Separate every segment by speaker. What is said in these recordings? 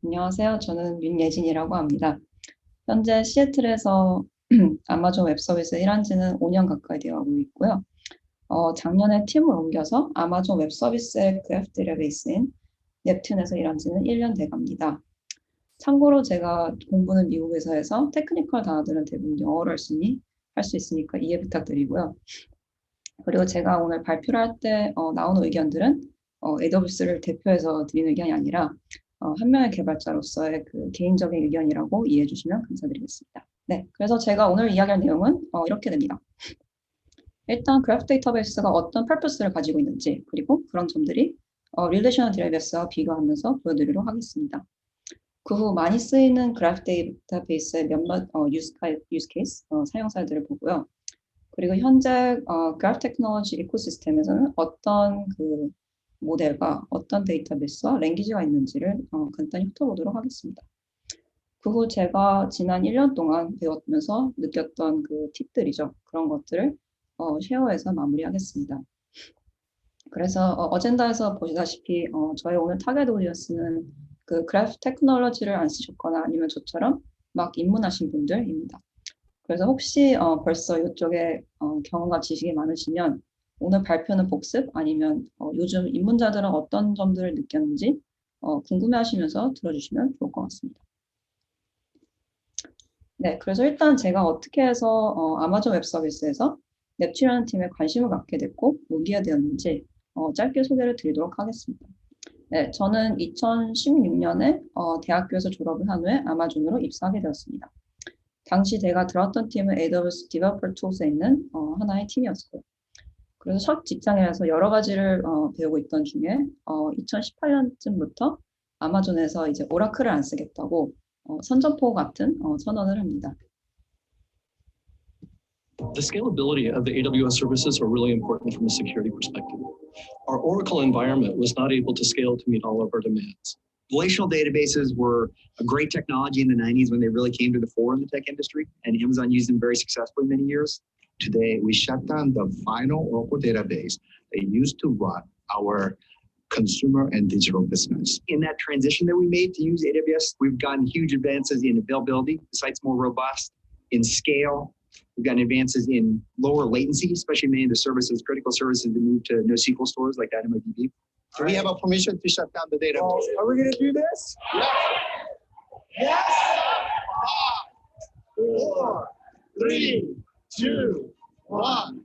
Speaker 1: 안녕하세요. 저는 윤예진이라고 합니다. 현재 시애틀에서 아마존 웹 서비스 일한 지는 5년 가까이 되어가고 있고요. 작년에 팀을 옮겨서 아마존 웹 서비스의 그래프 데이터베이스인 넵튠에서 일한 지는 1년 돼갑니다. 참고로 제가 공부는 미국에서 해서 테크니컬 단어들은 대부분 영어로 할 수 있으니까 이해 부탁드리고요. 그리고 제가 오늘 발표를 할 때 나오는 의견들은 AWS를 대표해서 드리는 의견이 아니라 한 명의 개발자로서의 그 개인적인 의견이라고 이해해 주시면 감사드리겠습니다. 네, 그래서 제가 오늘 이야기할 내용은 이렇게 됩니다. 일단 그래프 데이터베이스가 어떤 퍼포스를 가지고 있는지 그리고 그런 점들이 릴레이셔널 데이터베이스와 비교하면서 보여드리도록 하겠습니다. 그 후 많이 쓰이는 그래프 데이터베이스의 몇몇 유스 케이스 사용 사례들을 보고요. 그리고 현재 그래프 테크놀로지 이코시스템에서는 어떤 그 모델과 어떤 데이터베이스와 랭귀지가 있는지를 간단히 훑어보도록 하겠습니다. 그 후 제가 지난 1년 동안 배웠면서 느꼈던 그 팁들이죠. 그런 것들을 쉐어해서 마무리하겠습니다. 그래서 어젠다에서 보시다시피 저의 오늘 타겟 오디언스는 그 그래프 테크놀로지를 안 쓰셨거나 아니면 저처럼 막 입문하신 분들입니다. 그래서 혹시 벌써 이쪽에 경험과 지식이 많으시면 오늘 발표는 복습 아니면 요즘 입문자들은 어떤 점들을 느꼈는지 궁금해하시면서 들어주시면 좋을 것 같습니다. 네, 그래서 일단 제가 어떻게 해서 아마존 웹 서비스에서 넵튠이라는 팀에 관심을 갖게 됐고 오게 되었는지 짧게 소개를 드리도록 하겠습니다. 네, 저는 2016년에 대학교에서 졸업을 한 후에 아마존으로 입사하게 되었습니다. 당시 제가 들어왔던 팀은 AWS Developer Tools에 있는 하나의 팀이었고요. 그래서 첫 직장이라서 여러 가지를 배우고 있던 중에 2018년쯤부터 아마존에서 이제 오라클을 안 쓰겠다고 선전포 같은 선언을 합니다.
Speaker 2: The scalability of the AWS services are really important from a security perspective. Our Oracle environment was not able to scale to meet all of our demands.
Speaker 3: Relational databases were a great technology in the 90s when they really came to the fore in the tech industry, and Amazon used them very successfully many years.
Speaker 4: Today, we shut down the final Oracle database that used to run our consumer and digital business.
Speaker 3: In that transition that we made to use AWS, we've gotten huge advances in availability. The site's more robust. In scale, we've gotten advances in lower latency, especially many of the services, critical services that move to NoSQL stores like DynamoDB.
Speaker 4: Do we have a permission to shut down the database?
Speaker 5: Are we going to do this?
Speaker 4: Yes.
Speaker 5: Yes! 5, 4, 3, 2, 1.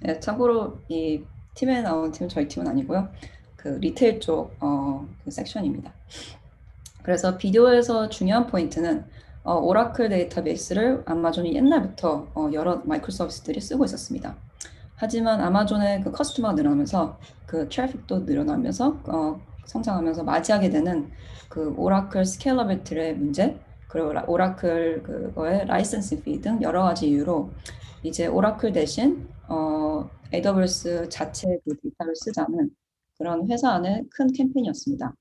Speaker 1: 네, 참고로 이 팀에 나온 팀은 저희 팀은 아니고요. 그 리테일 쪽 그 섹션입니다. 그래서 비디오에서 중요한 포인트는 오라클 데이터베이스를 아마존이 옛날부터 여러 마이크로 서비스들이 쓰고 있었습니다. 하지만 아마존의 그 커스터머가 늘어나면서 그 트래픽도 늘어나면서 성장하면서 맞이하게 되는 그 오라클 스케일러빌리티의 문제, 그리고 오라클 그거의 라이선싱 피 등 여러 가지 이유로 이제 오라클 대신 AWS 자체 그 데이터를 쓰자는 그런 회사 안의 큰 캠페인이었습니다.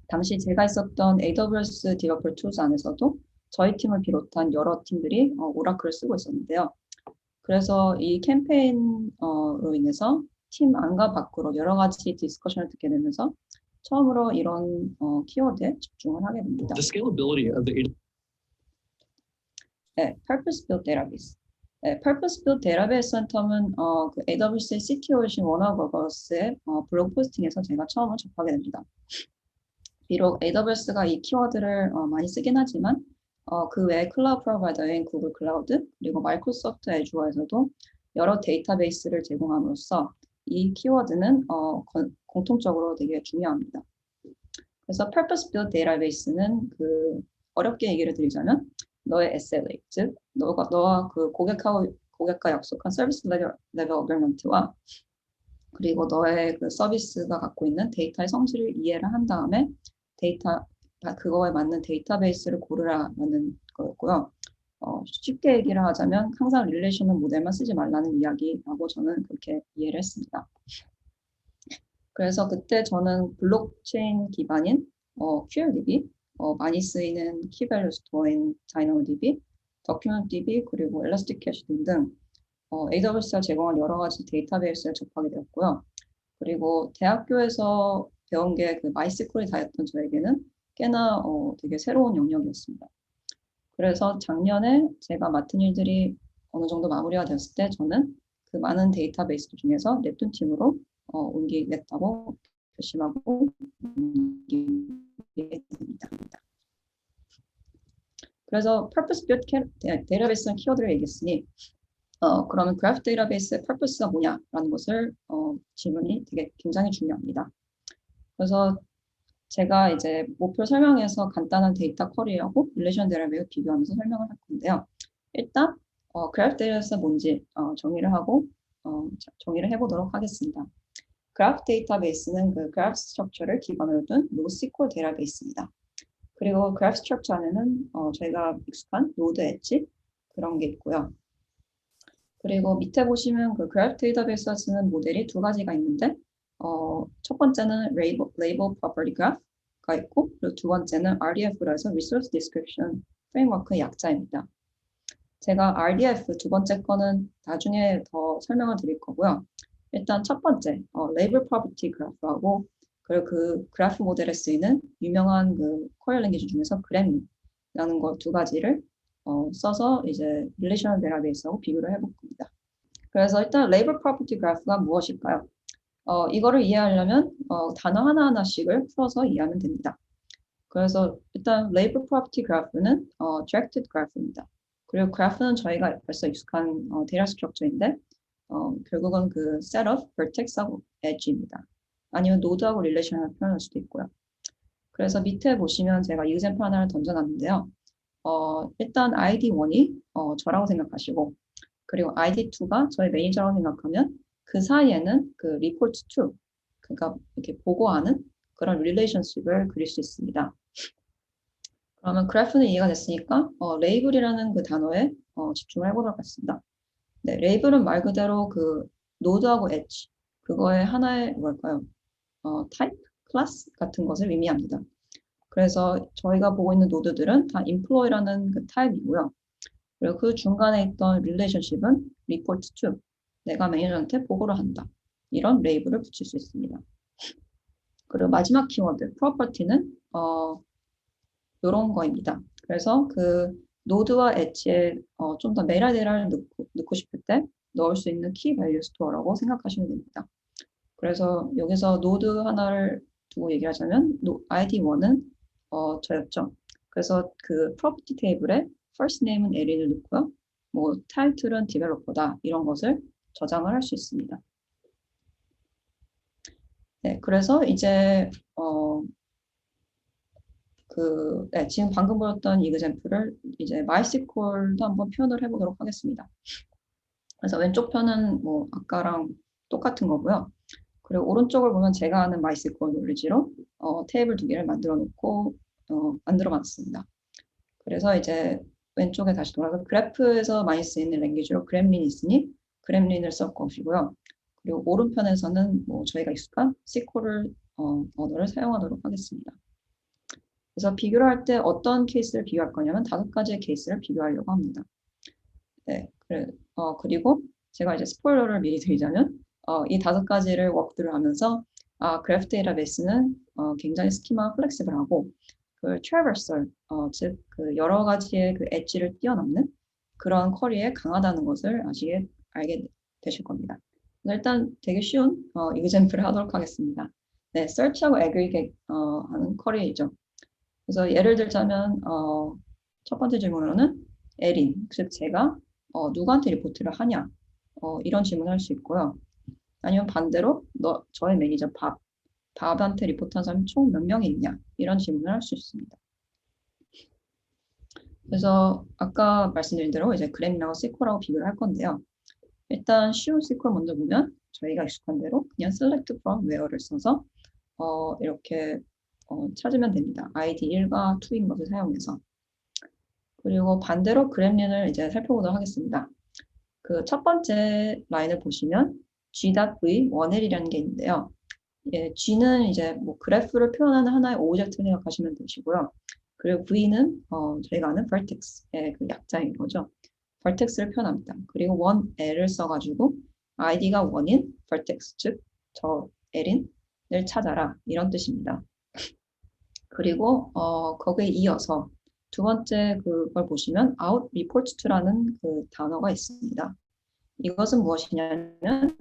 Speaker 1: 당시 제가 있었던 AWS Developer Tools 안에서도 저희 팀을 비롯한 여러 팀들이 오라클을 쓰고 있었는데요. 그래서 이 캠페인으로 인해서 팀 안과 밖으로 여러 가지 디스커션을 듣게 되면서 처음으로 이런 키워드에 집중을 하게 됩니다.
Speaker 2: The scalability of the
Speaker 1: 네, Purpose-Built Database. 네, Purpose-Built Database라는 텀은 그 AWS의 CTO이신 워너 버거스의 블로그 포스팅에서 제가 처음으로 접하게 됩니다. 비록 AWS가 이 키워드를 많이 쓰긴 하지만 그 외에 클라우드 프로바이더인 구글 클라우드 그리고 마이크로소프트 애주어에서도 여러 데이터베이스를 제공함으로써 이 키워드는 공통적으로 되게 중요합니다. 그래서 Purpose Built Database는 그 어렵게 얘기를 드리자면 너의 SLA, 즉 너와 그 고객과 약속한 서비스 레벨 어그리먼트와 그리고 너의 그 서비스가 갖고 있는 데이터의 성질을 이해를 한 다음에 그거에 맞는 데이터베이스를 고르라는 거였고요. 쉽게 얘기를 하자면 항상 릴레이셔널 모델만 쓰지 말라는 이야기라고 저는 그렇게 이해를 했습니다. 그래서 그때 저는 블록체인 기반인 QLDB, 많이 쓰이는 키밸류 스토어인 DynamoDB, DocumentDB, 그리고 엘라스틱캐시 등등 AWS가 제공한 여러 가지 데이터베이스를 접하게 되었고요. 그리고 대학교에서 배운 게 그 마이스쿨이 다였던 저에게는 꽤나 되게 새로운 영역이었습니다. 그래서 작년에 제가 맡은 일들이 어느 정도 마무리가 되었을 때 저는 그 많은 데이터베이스 중에서 넵튠 팀으로 옮기겠다고 결심하고 옮기게 됩니다. 그래서 purpose built 데이터베이스는 키워드를 얘기했으니 그러면 그래프 데이터베이스의 purpose가 뭐냐라는 것을 질문이 되게 굉장히 중요합니다. 그래서 제가 이제 목표 설명에서 간단한 데이터 쿼리하고 릴레이션 데이터베이스 비교하면서 설명을 할 건데요. 일단 그래프 데이터베이스가 뭔지 정의를 해보도록 하겠습니다. 그래프 데이터베이스는 그 그래프 스트럭처를 기반으로 둔 NoSQL 데이터베이스입니다. 그리고 그래프 스트럭처 안에는 저희가 익숙한 노드 엣지 그런 게 있고요. 그리고 밑에 보시면 그 그래프 데이터베이스가 쓰는 모델이 두 가지가 있는데 첫 번째는 Label Property Graph가 있고 그리고 두 번째는 RDF라 해서 Resource Description Framework의 약자입니다. 제가 RDF 두 번째 거는 나중에 더 설명을 드릴 거고요. 일단 첫 번째 Label Property Graph하고 그리고 그 그래프 모델에 쓰이는 유명한 그 쿼리 랭귀지 중에서 그래미라는 거 두 가지를 써서 이제 릴레이셔널 데이터베이스하고 비교를 해볼 겁니다. 그래서 일단 Label Property Graph가 무엇일까요? 이거를 이해하려면 단어 하나하나씩을 풀어서 이해하면 됩니다. 그래서 일단 Label Property Graph는 Directed Graph입니다. 그리고 그래프는 저희가 벌써 익숙한 데이터 스트럭처인데 결국은 그 set of vertex하고 edge입니다. 아니면 노드하고 릴레이션을 표현할 수도 있고요. 그래서 밑에 보시면 제가 example 하나를 던져놨는데요. 일단 ID1이 저라고 생각하시고 그리고 ID2가 저의 매니저라고 생각하면 그 사이에는 그 report to 그러니까 이렇게 보고하는 그런 릴레이션십을 그릴 수 있습니다. 그러면 그래프는 이해가 됐으니까 레이블이라는 그 단어에 집중을 해보도록 하겠습니다. 네, 레이블은 말 그대로 그 노드하고 엣지 그거의 하나의 뭘까요? 타입, 클래스 같은 것을 의미합니다. 그래서 저희가 보고 있는 노드들은 다 employee라는 그 타입이고요. 그리고 그 중간에 있던 릴레이션십은 report to 내가 매니저한테 보고를 한다. 이런 레이블을 붙일 수 있습니다. 그리고 마지막 키워드 property는 이런 거입니다. 그래서 그 노드와 엣지에 좀 더 메타데이터를 넣고 싶을 때 넣을 수 있는 키 밸류 스토어라고 생각하시면 됩니다. 그래서 여기서 노드 하나를 두고 얘기를 하자면 ID1은 저였죠. 그래서 그 property 테이블에 first name은 에린을 넣고요. 뭐 title은 developer다 이런 것을 저장을 할 수 있습니다. 네, 그래서 이제 지금 방금 보였던 이 example을 이제 MySQL도 한번 표현을 해보도록 하겠습니다. 그래서 왼쪽 편은 뭐 아까랑 똑같은 거고요. 그리고 오른쪽을 보면 제가 하는 MySQL 놀리지로 테이블 두 개를 만들어 놓고 만들어 놨습니다. 그래서 이제 왼쪽에 다시 돌아서 그래프에서 많이 쓰이는 랭귀지로 그램린이 있으니 그램린을 쓸 것이고요. 그리고 오른편에서는 뭐 저희가 익숙한 SQL 언어를 사용하도록 하겠습니다. 그래서 비교를 할 때 어떤 케이스를 비교할 거냐면 5가지의 케이스를 비교하려고 합니다. 네, 그리고 제가 이제 스포일러를 미리 드리자면 이 5가지를 워크드를 하면서 그래프 데이터베이스는 굉장히 스키마 플렉시블하고 그 트래버설, 즉 그 여러 가지의 그 엣지를 뛰어넘는 그런 쿼리에 강하다는 것을 알게 되실 겁니다. 일단 되게 쉬운 example을 하도록 하겠습니다. 네, search하고 aggregate 하는 쿼리이죠. 그래서 예를 들자면 첫 번째 질문으로는 에린, 즉 제가 누구한테 리포트를 하냐 이런 질문을 할 수 있고요. 아니면 반대로 저의 매니저 밥한테 리포트한 사람이 총 몇 명이 있냐 이런 질문을 할 수 있습니다. 그래서 아까 말씀드린 대로 이제 그램이랑 SQL하고 비교를 할 건데요. 일단 쉬운 SQL 먼저 보면 저희가 익숙한 대로 그냥 select from where를 써서 이렇게 찾으면 됩니다. ID 1과 2인 것을 사용해서. 그리고 반대로 그램린을 이제 살펴보도록 하겠습니다. 그 첫 번째 라인을 보시면 G.V1L이라는 게 있는데요. 예, G는 이제 뭐 그래프를 표현하는 하나의 오브젝트 생각하시면 되시고요. 그리고 V는 저희가 아는 vertex의 그 약자인 거죠. vertex를 표현합니다. 그리고 원 L을 써가지고 id가 원인 vertex, 즉 저 L인을 찾아라 이런 뜻입니다. 그리고 거기에 이어서 두 번째 그걸 보시면 out reports to라는 그 단어가 있습니다. 이것은 무엇이냐면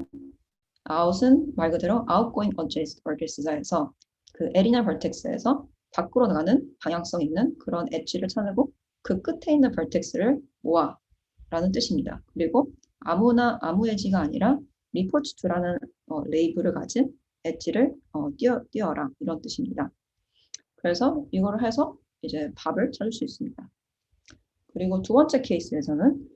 Speaker 1: out은 말 그대로 outgoing adjacent vertex에서 그 L이나 vertex에서 밖으로 나가는 방향성 있는 그런 엣지를 찾고 그 끝에 있는 vertex를 모아 라는 뜻입니다. 그리고 아무 엣지가 아니라 reports to라는 레이블을 가진 엣지를 띄어라 이런 뜻입니다. 그래서 이거를 해서 이제 밥을 찾을 수 있습니다. 그리고 두 번째 케이스에서는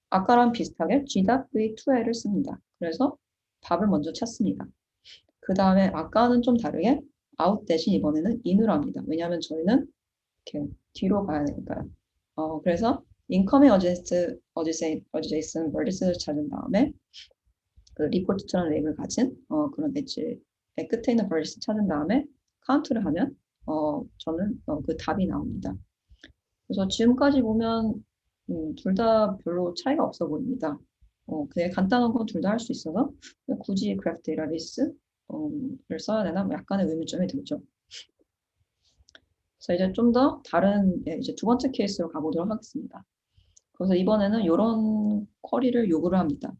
Speaker 1: 아까랑 비슷하게 GW2L을 씁니다. 그래서 밥을 먼저 찾습니다. 그 다음에 아까는 좀 다르게 out 대신 이번에는 in으로 합니다. 왜냐하면 저희는 이렇게 뒤로 가야 되니까요. 그래서 incoming adjacent vertices를 찾은 다음에 그 report to라는 레이블을 가진 그런 엣지의 끝에 있는 vertices 찾은 다음에 카운트를 하면 저는 그 답이 나옵니다. 그래서 지금까지 보면 둘 다 별로 차이가 없어 보입니다. 그냥 간단한 건 둘 다 할 수 있어서 굳이 그래프 데이터베이스를 써야 되나 약간의 의문점이 들죠. 그래서 이제 좀 더 다른 이제 두 번째 케이스로 가보도록 하겠습니다. 그래서 이번에는 이런 쿼리를 요구를 합니다.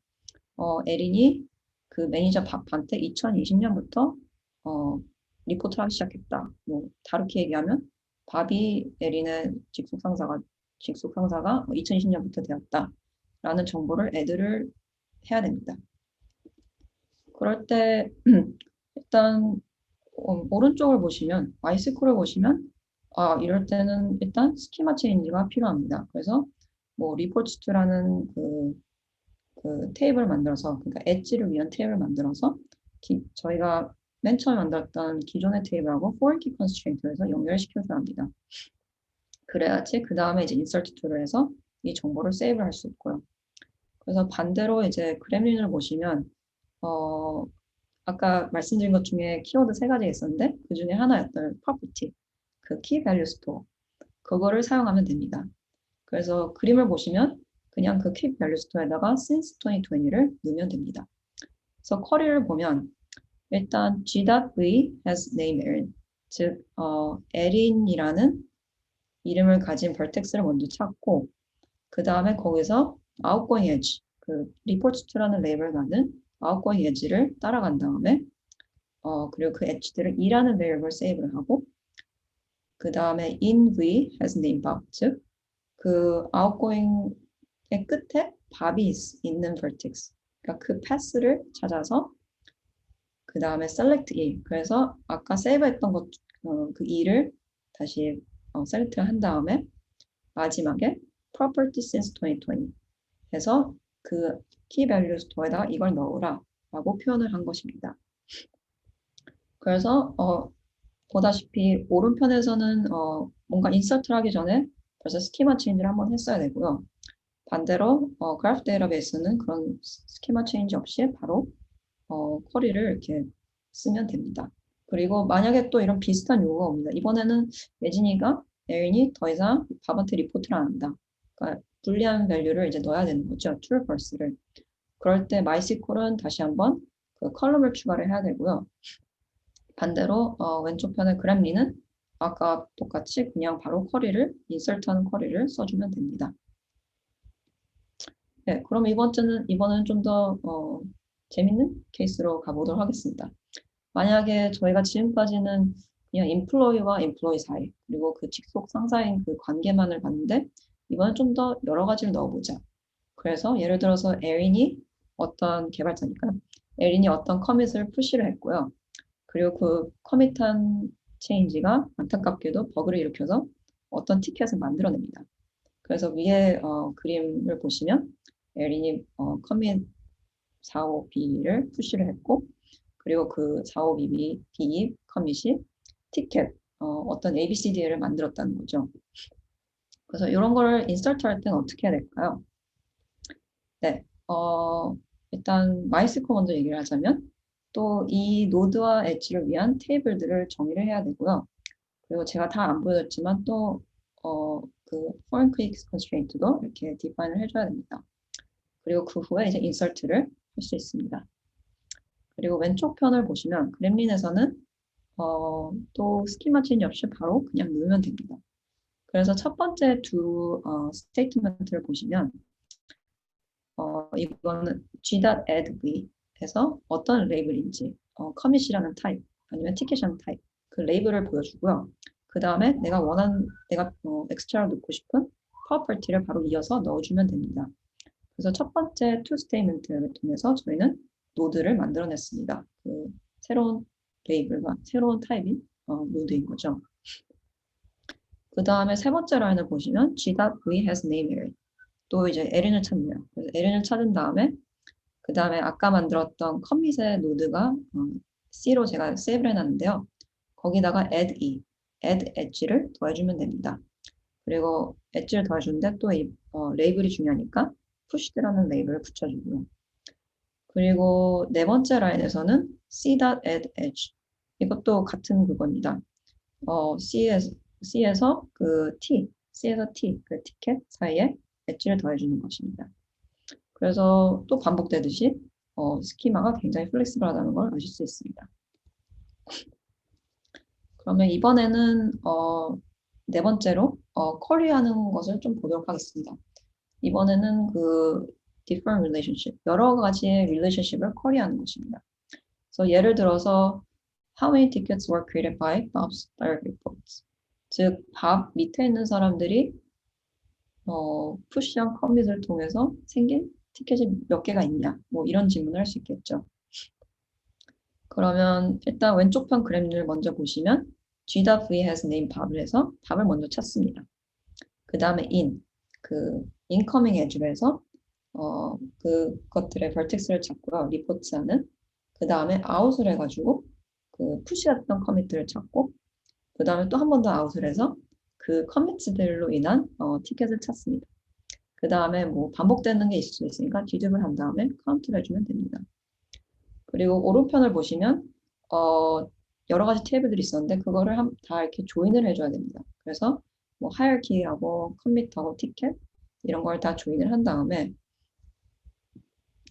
Speaker 1: 에린이 그 매니저 밥한테 2020년부터 리포트를 하기 시작했다. 뭐 다르게 얘기하면 밥이 에린의 직속 상사가 2020년부터 되었다라는 정보를 애드를 해야 됩니다. 그럴 때 일단 오른쪽을 보시면 MySQL을 보시면 이럴 때는 일단 스키마 체인지가 필요합니다. 그래서 뭐 reports2라는 그 테이블을 만들어서 그러니까 엣지를 위한 테이블을 만들어서 저희가 맨 처음에 만들었던 기존의 테이블하고 foreign key constraint에서 연결시켜줘야 합니다. 그래야지 그 다음에 이제 insert to를 해서 이 정보를 세이브를 할 수 있고요. 그래서 반대로 이제 그램린을 보시면 아까 말씀드린 것 중에 키워드 3가지 있었는데 그 중에 하나였던 property, 그 key value store 그거를 사용하면 됩니다. 그래서 그림을 보시면 그냥 그 key value store에다가 since 2020를 넣으면 됩니다. 그래서 쿼리를 보면 일단 g.v has name Erin, 즉 Erin이라는 이름을 가진 vertex를 먼저 찾고 그 다음에 거기서 outgoing edge, 그 reports2라는 레이블을 가는 outgoing edge를 따라간 다음에 그리고 그 edge들을 2라는 variable 세이브를 하고 그 다음에 in v has name bob, 즉 그 outgoing의 끝에 밥이 있는 vertex, 그러니까 그 path를 찾아서 그 다음에 select e, 그래서 아까 세이브했던 것 그 e를 다시 셀렉트를 한 다음에 마지막에 property since 2020 해서 그 key value store에다가 이걸 넣으라 라고 표현을 한 것입니다. 그래서 보다시피 오른편에서는 뭔가 인서트를 하기 전에 벌써 스키마 체인지를 한번 했어야 되고요. 반대로 그래프 데이터베이스는 그런 스키마 체인지 없이 바로 쿼리를 이렇게 쓰면 됩니다. 그리고 만약에 또 이런 비슷한 요구가 옵니다. 이번에는 예진이가 에린이 더 이상 밥한테 리포트를 안 한다. 그러니까 불리한 밸류를 이제 넣어야 되는 거죠. true, false를. 그럴 때 MySQL은 다시 한번 그 컬럼을 추가를 해야 되고요. 반대로 왼쪽 편의 그램린은 아까 똑같이 그냥 바로 쿼리를 인설트하는 쿼리를 써주면 됩니다. 네, 그럼 이번에는 좀 더 재밌는 케이스로 가보도록 하겠습니다. 만약에 저희가 지금까지는 그냥 employee와 employee 사이 그리고 그 직속 상사인 그 관계만을 봤는데 이번엔 좀 더 여러 가지를 넣어보자. 그래서 예를 들어서 에린이 어떤 개발자니까 에린이 어떤 커밋을 푸시를 했고요. 그리고 그 커밋한 체인지가 안타깝게도 버그를 일으켜서 어떤 티켓을 만들어냅니다. 그래서 위에 그림을 보시면 에린이 커밋 45B를 푸시를 했고 그리고 그 45B 커밋이 티켓 어떤 ABCD를 만들었다는 거죠. 그래서 이런 거를 인서트 할 때는 어떻게 해야 될까요? 네, 일단 MySQL 먼저 얘기를 하자면 또 이 노드와 엣지를 위한 테이블들을 정의를 해야 되고요. 그리고 제가 다 안 보여줬지만 또 그 foreign key constraint도 이렇게 define을 해줘야 됩니다. 그리고 그 후에 이제 insert를 할 수 있습니다. 그리고 왼쪽 편을 보시면 그렘린에서는 또 스키마 체인지 없이 바로 그냥 누르면 됩니다. 그래서 첫 번째 두 스테이트먼트를 보시면 이거는 g.addv에서 어떤 레이블인지 커밋이라는 타입 아니면 티켓이라는 타입 그 레이블을 보여주고요. 그 다음에 내가 엑스트라로 넣고 싶은 프로퍼티를 바로 이어서 넣어주면 됩니다. 그래서 첫 번째 투 스테이트먼트를 통해서 저희는 노드를 만들어냈습니다. 그 새로운 레이블과 새로운 타입인 노드인 거죠. 그 다음에 세 번째 라인을 보시면 g.v has name array. 또 이제 에린을 찾네요. 그래서 에린을 찾은 다음에 그 다음에 아까 만들었던 커밋의 노드가 C로 제가 세이브를 해놨는데요. 거기다가 add edge를 더해주면 됩니다. 그리고 엣지를 더해주는데 또 레이블이 중요하니까 pushed라는 레이블을 붙여주고요. 그리고 네 번째 라인에서는 c.add edge 이것도 같은 그겁니다. C에서 그 C에서 T 그 티켓 사이에 엣지를 더해주는 것입니다. 그래서 또 반복되듯이 스키마가 굉장히 플렉시블하다는 걸 아실 수 있습니다. 그러면 이번에는 네 번째로 쿼리하는 것을 좀 보도록 하겠습니다. 이번에는 그 different relationship, 여러 가지의 relationship을 쿼리하는 것입니다. 그래서 예를 들어서 how many tickets were created by Bob's direct reports? 즉, 밥 밑에 있는 사람들이 푸시한 커밋을 통해서 생긴 티켓이 몇 개가 있냐? 뭐 이런 질문을 할 수 있겠죠. 그러면 일단 왼쪽 편 그램을 먼저 보시면 g.v has name 밥을 해서 밥을 먼저 찾습니다. 그 다음에 그 incoming edge로 해서 그것들의 vertex를 찾고요. 리포트하는 그 다음에 out을 해가지고 그 푸시했던 커밋들을 찾고 그 다음에 또 한 번 더 out을 해서 그 커밋들로 인한 티켓을 찾습니다. 그 다음에 뭐 반복되는 게 있을 수 있으니까 뒤집을 한 다음에 카운트를 해주면 됩니다. 그리고 오른편을 보시면 여러 가지 테이블들이 있었는데 그거를 다 이렇게 조인을 해줘야 됩니다. 그래서 뭐 하이어키하고 커밋하고 티켓 이런 걸 다 조인을 한 다음에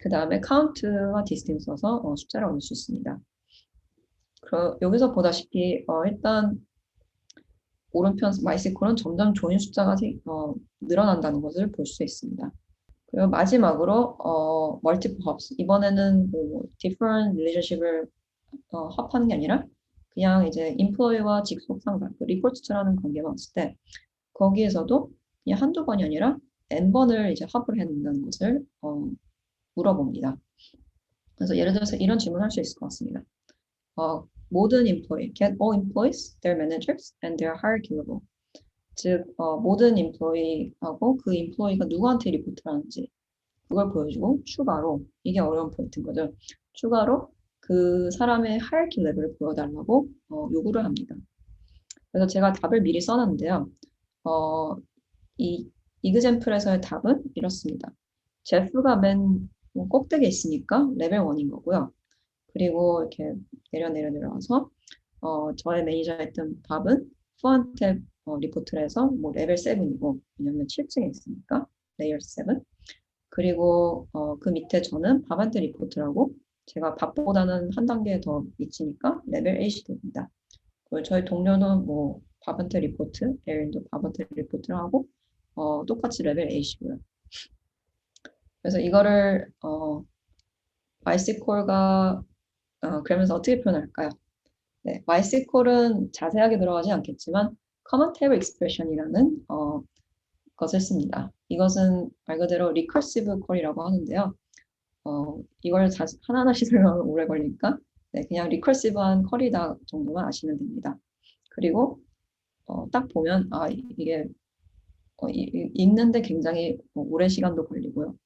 Speaker 1: 그 다음에 카운트와 디스팅 써서 숫자를 얻을 수 있습니다. 여기서 보다시피 일단 오른편 MySQL은 점점 조인 숫자가 늘어난다는 것을 볼 수 있습니다. 그리고 마지막으로 multiple hops. 이번에는 뭐 different relationship을 합하는 게 아니라 그냥 이제 employee와 직속 상관, 그 리포트라는 관계만 왔을 때 거기에서도 그냥 한두 번이 아니라 n번을 이제 합을 해낸다는 것을 물어봅니다. 그래서 예를 들어서 이런 질문을 할 수 있을 것 같습니다. 모든 employee, get all employees, their managers, and their hierarchy level. 즉, 모든 employee하고 그 employee가 누구한테 리포트를 하는지 그걸 보여주고 추가로, 이게 어려운 포인트인 거죠. 추가로 그 사람의 hierarchy level을 보여달라고 요구를 합니다. 그래서 제가 답을 미리 써놨는데요. 이 example에서의 답은 이렇습니다. 제프가 맨 꼭대기에 있으니까 레벨 1인 거고요. 그리고 이렇게 내려와서 저의 매니저였던 밥은 후한테 리포트를 해서 뭐 레벨 7이고 왜냐면 7층에 있으니까 레이어 7 그리고 그 밑에 저는 밥한테 리포트를 하고 제가 밥보다는 한 단계 더 미치니까 레벨 8이 됩니다. 그리고 저희 동료는 뭐 밥한테 리포트, 에린도 밥한테 리포트를 하고 똑같이 레벨 8이고요. 그래서 이거를 MySQL과 그러면서 어떻게 표현할까요? 네, MySQL은 자세하게 들어가지 않겠지만 Common Table Expression이라는 것을 씁니다. 이것은 말 그대로 Recursive Query라고 하는데요. 이걸 하나하나씩 설명하면 오래 걸리니까 네, 그냥 Recursive한 쿼리다 정도만 아시면 됩니다. 그리고 딱 보면 이게 읽는데 굉장히 오랜 시간도 걸리고요.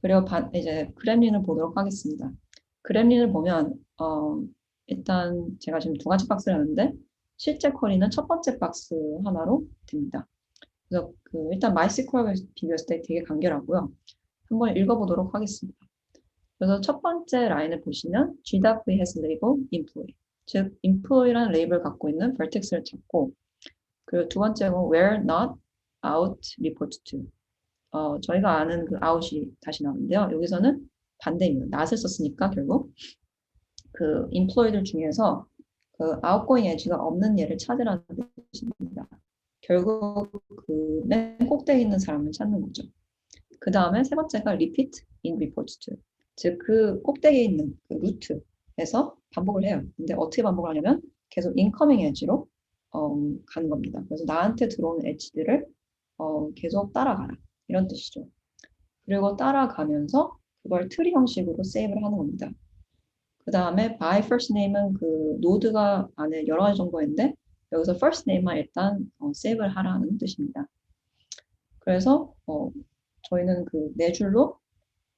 Speaker 1: 그리고 이제 그렘린을 보도록 하겠습니다. 그렘린을 보면 일단 제가 지금 두 가지 박스를 하는데 실제 쿼리는 첫 번째 박스 하나로 됩니다. 그래서 일단 MySQL과 비교했을 때 되게 간결하고요. 한번 읽어보도록 하겠습니다. 그래서 첫 번째 라인을 보시면 g.v has label employee 즉 employee라는 레이블을 갖고 있는 vertex를 찾고 그리고 두 번째는 where not out report to. 저희가 아는 그 out이 다시 나오는데요. 여기서는 반대입니다. not을 썼으니까 결국 그 employee들 중에서 그 outgoing edge가 없는 예를 찾으라는 뜻입니다. 결국 그 맨 꼭대기 있는 사람을 찾는 거죠. 그 다음에 세 번째가 repeat in report to. 즉 그 꼭대기에 있는 그 루트에서 반복을 해요. 근데 어떻게 반복을 하냐면 계속 incoming edge로 가는 겁니다. 그래서 나한테 들어오는 엣지들을 계속 따라가라. 이런 뜻이죠. 그리고 따라가면서 그걸 트리 형식으로 세이브를 하는 겁니다. 그 다음에 by first name은 그 노드가 안에 여러 가지 정보가 있는데 여기서 first name만 일단 세이브를 하라는 뜻입니다. 그래서 저희는 그 네 줄로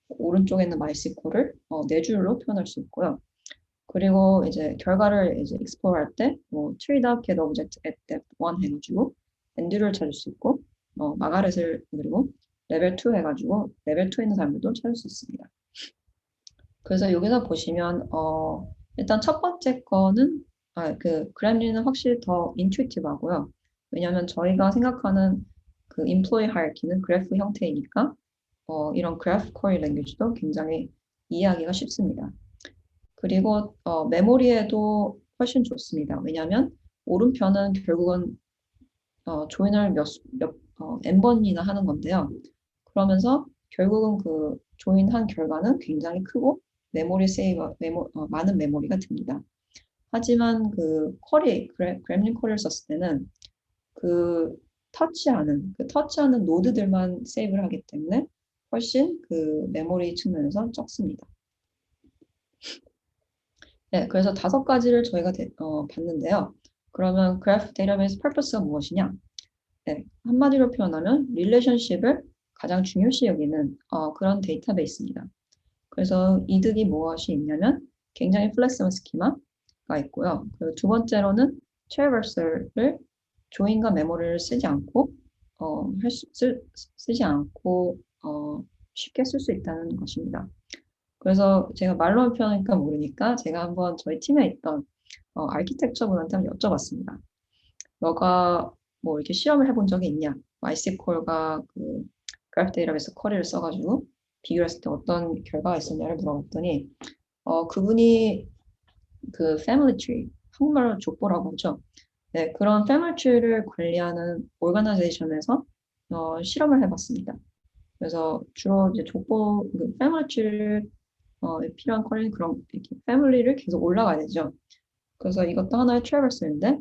Speaker 1: 오른쪽에 있는 MySQL을 네 줄로 표현할 수 있고요. 그리고 이제 결과를 이제 explore 할 때 뭐 tree.get object at depth 1 해가지고 엔드를 찾을 수 있고 마가렛을 그리고 레벨 2 해가지고 레벨 2에 있는 사람들도 찾을 수 있습니다. 그래서 여기서 보시면 일단 첫 번째 거는 그 그램린은 확실히 더 인투이티브하고요. 왜냐하면 저희가 생각하는 그 employee hierarchy는 그래프 형태이니까 이런 그래프 쿼리 랭귀지도 굉장히 이해하기가 쉽습니다. 그리고 메모리에도 훨씬 좋습니다. 왜냐하면 오른편은 결국은 조인을 n번이나 하는 건데요. 그러면서 결국은 그 조인한 결과는 굉장히 크고 메모리 세이버 많은 메모리가 듭니다. 하지만 그 그램린 쿼리를 썼을 때는 그 터치하는 노드들만 세이브를 하기 때문에 훨씬 그 메모리 측면에서 적습니다. 네, 그래서 5가지를 저희가 봤는데요. 그러면 그래프 데이터베이스 퍼포스가 무엇이냐? 네, 한마디로 표현하면 릴레이션십을 가장 중요시 여기는 그런 데이터베이스입니다. 그래서 이득이 무엇이 있냐면 굉장히 플렉스블 스키마가 있고요. 그리고 두 번째로는 트래버설을 조인과 메모리를 쓰지 않고 쉽게 쓸 수 있다는 것입니다. 그래서 제가 말로만 표현하니까 모르니까 제가 한번 저희 팀에 있던 아키텍처 분한테 한번 여쭤봤습니다. 너가 뭐 이렇게 실험을 해본 적이 있냐? MySQL과 그 그래프 데이터베이스 쿼리를 써가지고 비교했을 때 어떤 결과가 있었냐를 물어봤더니 그분이 그 패밀리 트리, 한국말로 족보라고 하죠. 네, 그런 패밀리 트리를 관리하는 오르가나이제이션에서 실험을 해봤습니다. 그래서 주로 이제 족보, 그 패밀리 트리를 필요한 쿼리는 그런 이렇게 패밀리를 계속 올라가야 되죠. 그래서 이것도 하나의 트래버스인데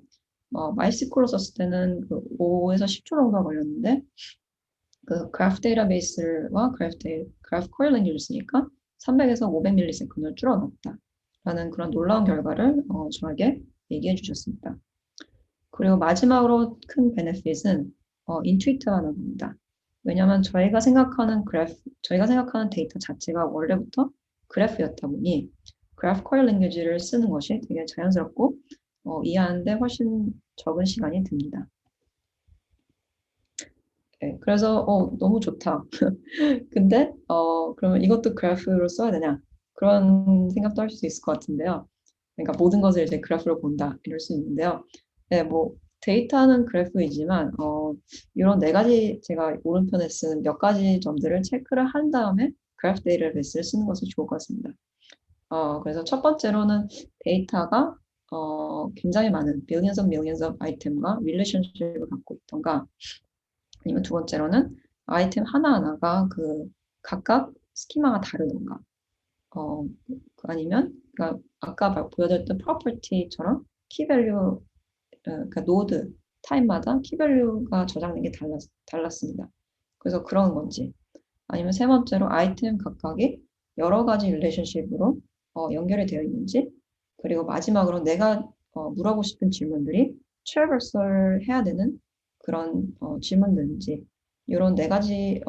Speaker 1: MySQL로 썼을 때는 그 5에서 10초 정도가 걸렸는데 그 그래프 데이터베이스와 그래프 쿼리 랭귀지를 쓰니까 300에서 500ms를 줄어났다라는 그런 놀라운 결과를 저에게 얘기해 주셨습니다. 그리고 마지막으로 큰 베네핏은 인투이트하는 겁니다. 왜냐하면 저희가 생각하는 데이터 자체가 원래부터 그래프였다 보니 그래프 쿼리 랭귀지를 쓰는 것이 되게 자연스럽고 이해하는데 훨씬 적은 시간이 듭니다. 네, 그래서 너무 좋다. 근데 그러면 이것도 그래프로 써야 되냐? 그런 생각도 할 수 있을 것 같은데요. 그러니까 모든 것을 이제 그래프로 본다 이럴 수 있는데요. 네, 뭐 데이터는 그래프이지만 이런 4가지 제가 오른편에 쓴 몇 가지 점들을 체크를 한 다음에 그래프 데이터베이스를 쓰는 것이 좋을 것 같습니다. 그래서 첫 번째로는 데이터가 굉장히 많은 millions of 아이템과 릴레이션십을 갖고 있던가, 아니면 두 번째로는 아이템 하나하나가 그 각각 스키마가 다르던가, 아니면 그러니까 아까 보여드렸던 프로퍼티처럼 키밸류, 그러니까 노드 타입마다 키밸류가 저장된 게 달랐습니다. 그래서 그런 건지, 아니면 세 번째로 아이템 각각이 여러 가지 릴레이션십으로 연결이 되어 있는지, 그리고 마지막으로 내가 물어보고 싶은 질문들이 트래버설 해야 되는 그런 질문들인지, 이런 4가지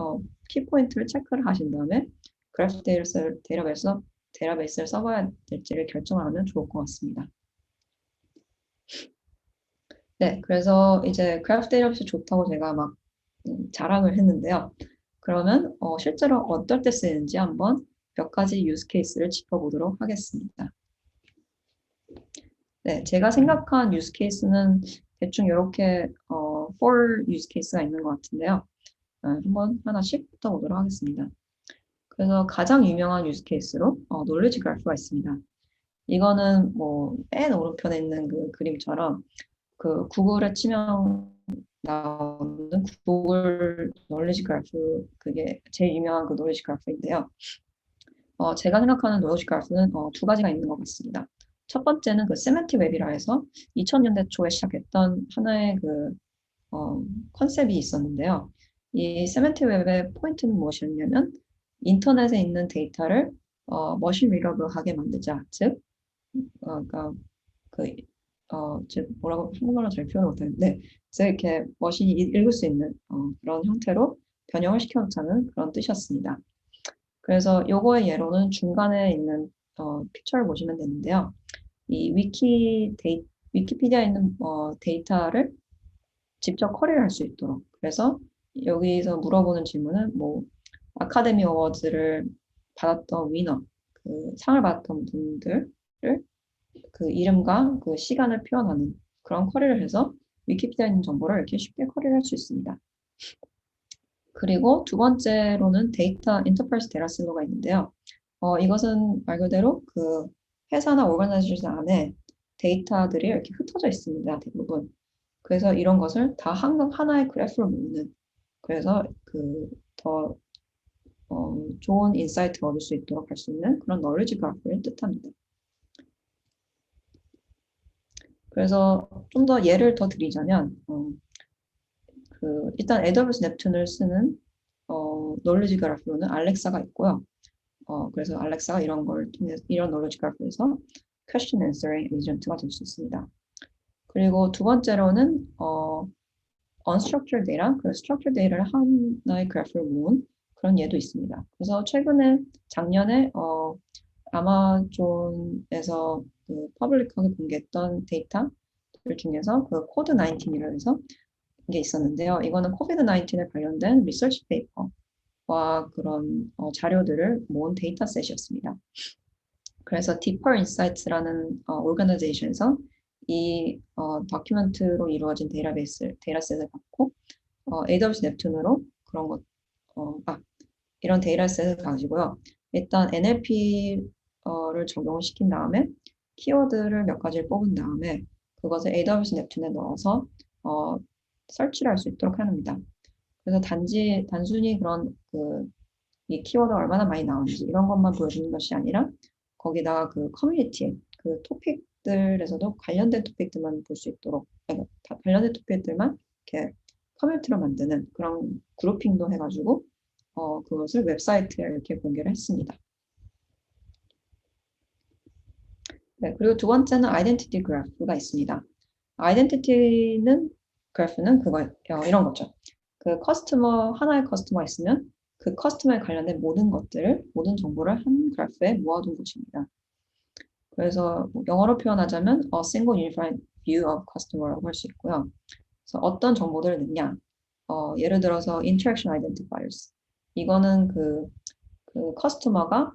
Speaker 1: 키포인트를 체크를 하신 다음에 그래프 데이터베이스를 써봐야 될지를 결정하면 좋을 것 같습니다. 네, 그래서 이제 그래프 데이터베이스 좋다고 제가 막 자랑을 했는데요. 그러면 실제로 어떨 때 쓰이는지 한번 몇 가지 유즈 케이스를 짚어보도록 하겠습니다. 네, 제가 생각한 유즈 케이스는 대충 이렇게 4 use case가 있는 것 같은데요. 한번 하나씩 붙어보도록 하겠습니다. 그래서 가장 유명한 use case로 knowledge graph가 있습니다. 이거는 뭐 맨 오른편에 있는 그 그림처럼 그 구글에 치면 나오는 구글 knowledge graph, 그게 제일 유명한 그 knowledge graph인데요. 제가 생각하는 knowledge graph는 두 가지가 있는 것 같습니다. 첫 번째는 그 세멘틱 웹이라 해서 2000년대 초에 시작했던 하나의 그 컨셉이 있었는데요. 이 세멘틱 웹의 포인트는 무엇이었냐면 인터넷에 있는 데이터를 머신 리더블하게 만들자. 즉, 그러니까 즉 뭐라고 한국말로 잘 표현을 못하는데, 즉 이렇게 머신이 읽을 수 있는 그런 형태로 변형을 시켜놓자는 그런 뜻이었습니다. 그래서 요거의 예로는 중간에 있는 픽처를 보시면 되는데요. 이 위키피디아에 있는 데이터를 직접 쿼리를 할 수 있도록. 그래서 여기서 물어보는 질문은 뭐 아카데미 어워즈를 받았던 위너, 그 상을 받았던 분들을 그 이름과 그 시간을 표현하는 그런 쿼리를 해서 위키피디아에 있는 정보를 이렇게 쉽게 쿼리를 할 수 있습니다. 그리고 두 번째로는 데이터 인터퍼스 데이터 실로가 있는데요. 이것은 말 그대로 그 회사나 오르가나이제이션 안에 데이터들이 이렇게 흩어져 있습니다. 대부분. 그래서 이런 것을 다 하나의 그래프로 모으는, 그래서 그 더 좋은 인사이트를 얻을 수 있도록 할 수 있는 그런 knowledge graph를 뜻합니다. 그래서 좀 더 예를 더 드리자면 일단 AWS 넵튠을 쓰는 knowledge graph로는 알렉사가 있고요. 그래서 알렉사가 이런 걸 통해 이런 knowledge graph에서 question answering agent가 될 수 있습니다. 그리고 두 번째로는 unstructured data, 그 structured data를 하나의 그래프로 모은 그런 예도 있습니다. 그래서 작년에 아마존에서 그 퍼블릭하게 공개했던 데이터들 중에서 그 코드 19이라고 해서 게 있었는데요. 이거는 코비드-19에 관련된 리서치 페이퍼와 그런 자료들을 모은 데이터셋이었습니다. 그래서 Deeper Insights라는 오르가나이제이션에서 이 다큐멘트로 이루어진 데이터셋을 갖고 AWS 넵튠으로 그런 이런 데이터셋을 가지고요. 일단 NLP를 적용을 시킨 다음에 키워드를 몇 가지를 뽑은 다음에 그것을 AWS 넵튠에 넣어서 설치를 할 수 있도록 합니다. 그래서 단순히 그런 이 키워드가 얼마나 많이 나오는지 이런 것만 보여주는 것이 아니라 거기다가 그 커뮤니티에 그 토픽들에서도 관련된 토픽들만 볼 수 있도록 관련된 토픽들만 이렇게 커뮤니티로 만드는 그런 그룹핑도 해가지고 그것을 웹사이트에 이렇게 공개를 했습니다. 네, 그리고 두 번째는 아이덴티티 그래프가 있습니다. 아이덴티티는 그래프는 이런 거죠. 그 하나의 커스터머 있으면 그 커스터머에 관련된 모든 정보를 한 그래프에 모아둔 것입니다. 그래서 영어로 표현하자면 a single unified view of customer라고 할 수 있고요. 그래서 어떤 정보들을 넣냐? 예를 들어서 interaction identifiers. 이거는 그 커스터머가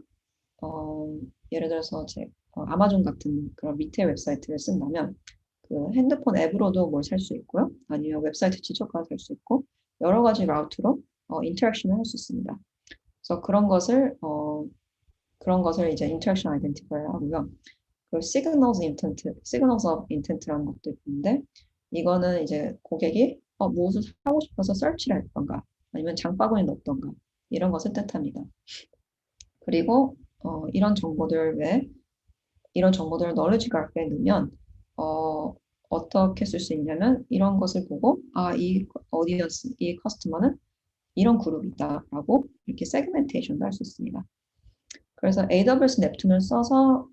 Speaker 1: 예를 들어서 아마존 같은 그런 리테일 웹사이트를 쓴다면 그 핸드폰 앱으로도 뭘 살 수 있고요. 아니면 웹사이트 직접까지 살 수 있고 여러 가지 라우트로 인터랙션을 할 수 있습니다. 그래서 그런 것을 이제 인터랙션 아이덴티파이어 하고요. 그 signals of intent라는 것도 있는데 이거는 이제 고객이 무엇을 사고 싶어서 설치를 했던가 아니면 장바구니에 넣었던가 이런 것을 뜻합니다. 그리고 이런 정보들을 knowledge graph에 넣으면 어떻게 쓸 수 있냐면 이런 것을 보고 이 오디언스, 이 커스터머는 이런 그룹이다라고 이렇게 세그멘테이션도 할 수 있습니다. 그래서 AWS 넵튠을 써서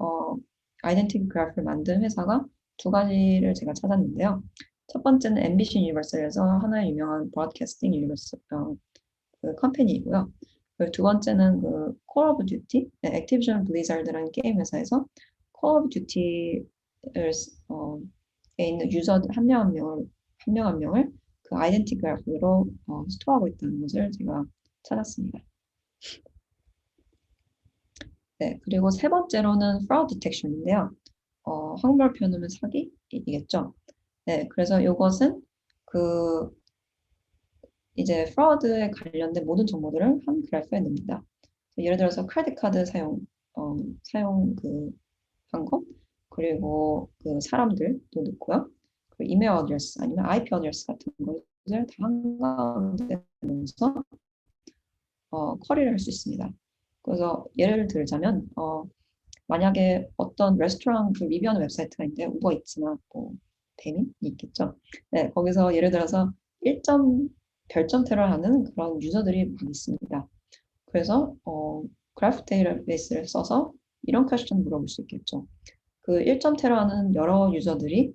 Speaker 1: 아이덴티티 그래프를 만든 회사가 두 가지를 제가 찾았는데요. 첫 번째는 NBC 유니버설에서 하나의 유명한 브로드캐스팅 유니버설 그 컴퍼니이고요. 그리고 두 번째는 그 Call of Duty, 액티비전 블리자드라는 게임 회사에서 Call of Duty를 에 있는 유저 한 명 한 명을 그 아이덴티티 그래프로 스토어하고 있다는 것을 제가 찾았습니다. 네, 그리고 세 번째로는 fraud detection인데요. 한국말 표현하면 사기이겠죠. 네, 그래서 이것은 그 이제 프로드에 관련된 모든 정보들을 한 그래프에 넣습니다. 예를 들어서 크레딧 카드 사용 한 것, 그리고 그 사람들도 넣고요. 그 이메일 어드레스 아니면 IP 어드레스 같은 것을 다 한가운데 넣어서 쿼리를 할 수 있습니다. 그래서 예를 들자면 만약에 어떤 레스토랑 그 리뷰하는 웨브사이트가 있는데 우버이츠나 뭐 배민이 있겠죠. 네, 거기서 예를 들어서 1점 별점테러 하는 그런 유저들이 많이 있습니다. 그래서 그래프 데이터베이스를 써서 이런 퀘스천 물어볼 수 있겠죠. 그 1점테러 하는 여러 유저들이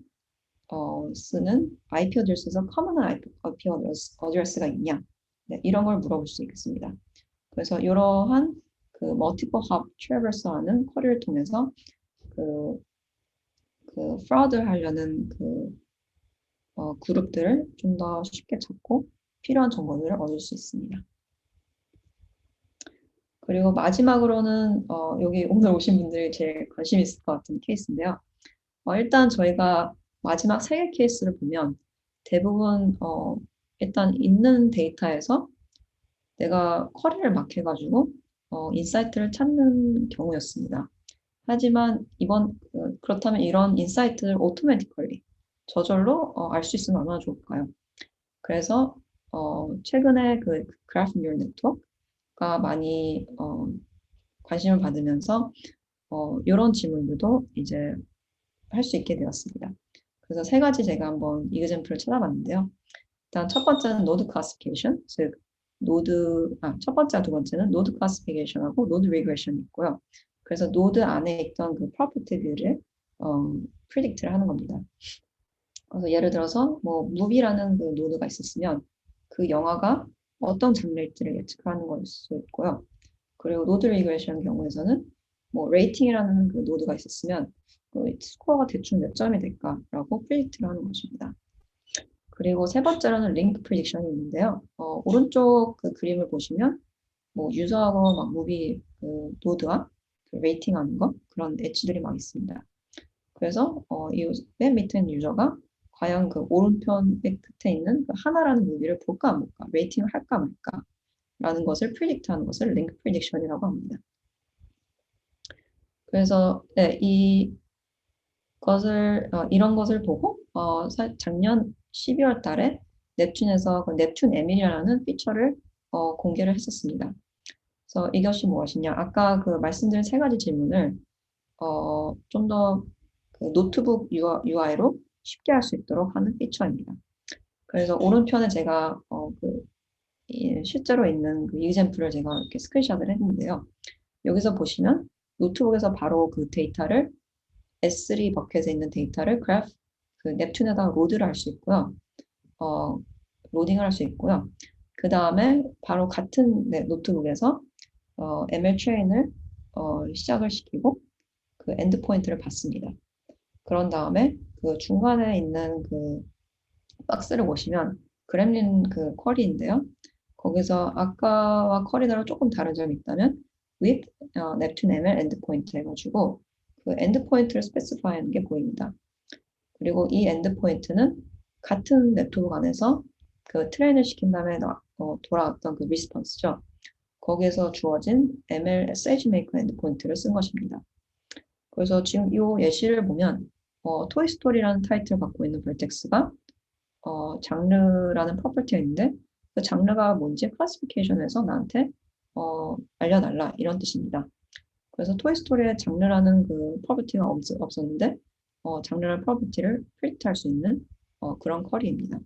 Speaker 1: 쓰는 IP 어드레스에서 커먼한 IP 어드레스가 있냐? 네, 이런 걸 물어볼 수 있겠습니다. 그래서 이러한 그 멀티플 합 트래버스하는 쿼리를 통해서 그 프로드 하려는 그룹들을 좀 더 쉽게 찾고 필요한 정보들을 얻을 수 있습니다. 그리고 마지막으로는 여기 오늘 오신 분들이 제일 관심 있을 것 같은 케이스인데요. 일단 저희가 마지막 3개 케이스를 보면 대부분 일단 있는 데이터에서 내가 쿼리를 막 해가지고 인사이트를 찾는 경우였습니다. 하지만 그렇다면 이런 인사이트를 오토매티컬리 저절로 알 수 있으면 얼마나 좋을까요? 그래서 최근에 그 그래프 뉴럴 네트워크가 많이 관심을 받으면서 이런 질문들도 이제 할 수 있게 되었습니다. 그래서 3가지 제가 한번 이그젬플을 찾아봤는데요. 일단 첫 번째는 노드 클래시피케이션, 즉 첫 번째와 두 번째는 노드 클래시피케이션하고 노드 리그레션이 있고요. 그래서 노드 안에 있던 그 프로퍼티 뷰를 프리딕트를 하는 겁니다. 그래서 예를 들어서 뭐 무비라는 그 노드가 있었으면 그 영화가 어떤 장르일지를 예측하는 걸 수 있고요. 그리고 노드 리그레션 경우에서는 뭐 레이팅이라는 그 노드가 있었으면 그 스코어가 대충 몇 점이 될까라고 프리딕트를 하는 것입니다. 그리고 세 번째로는 링크 프리딕션이 있는데요. 오른쪽 그 그림을 보시면 뭐 유저하고 막 무비 그 노드와 그 레이팅하는 거 그런 엣지들이 막 있습니다. 그래서 이 맨 밑에 있는 유저가 과연 그 오른편 맨 끝에 있는 그 하나라는 무비를 볼까 안 볼까, 레이팅을 할까 말까라는 것을 프리딕트하는 것을 링크 프리딕션이라고 합니다. 그래서 네, 이런 것을 보고 작년 12월 달에 넵튠에서 그 넵튠 M이라는 피처를 공개를 했었습니다. 그래서 이것이 무엇이냐? 아까 그 말씀드린 3가지 질문을 좀 더 그 노트북 UI로 쉽게 할 수 있도록 하는 피처입니다. 그래서 오른편에 제가 실제로 있는 그 이그젬플을 제가 이렇게 스크린샷을 했는데요. 여기서 보시면 노트북에서 바로 그 데이터를 S3 버켓에 있는 데이터를 그래프 그 넵튠에다가 로드를 할 수 있고요. 로딩을 할 수 있고요. 그 다음에 바로 같은 노트북에서 ML 트레인을 시작을 시키고 그 엔드 포인트를 받습니다. 그런 다음에 그 중간에 있는 그 박스를 보시면 그렘린 그 쿼리인데요. 거기서 아까와 쿼리대로 조금 다른 점이 있다면 with 넵튠 ML 엔드 포인트 해가지고 그 엔드 포인트를 스페시파이하는 게 보입니다. 그리고 이 엔드 포인트는 같은 네트워크 안에서 그 트레인을 시킨 다음에 돌아왔던 그 리스폰스죠. 거기에서 주어진 ML SageMaker 엔드 포인트를 쓴 것입니다. 그래서 지금 이 예시를 보면 토이스토리라는 타이틀을 갖고 있는 벌텍스가 장르라는 프로퍼티가 있는데 그 장르가 뭔지 클래시피케이션에서 나한테 알려달라 이런 뜻입니다. 그래서 토이스토리의 장르라는 그 프로퍼티가 없었는데 장르라는 프로퍼티를 프리트할 수 있는 그런 쿼리입니다.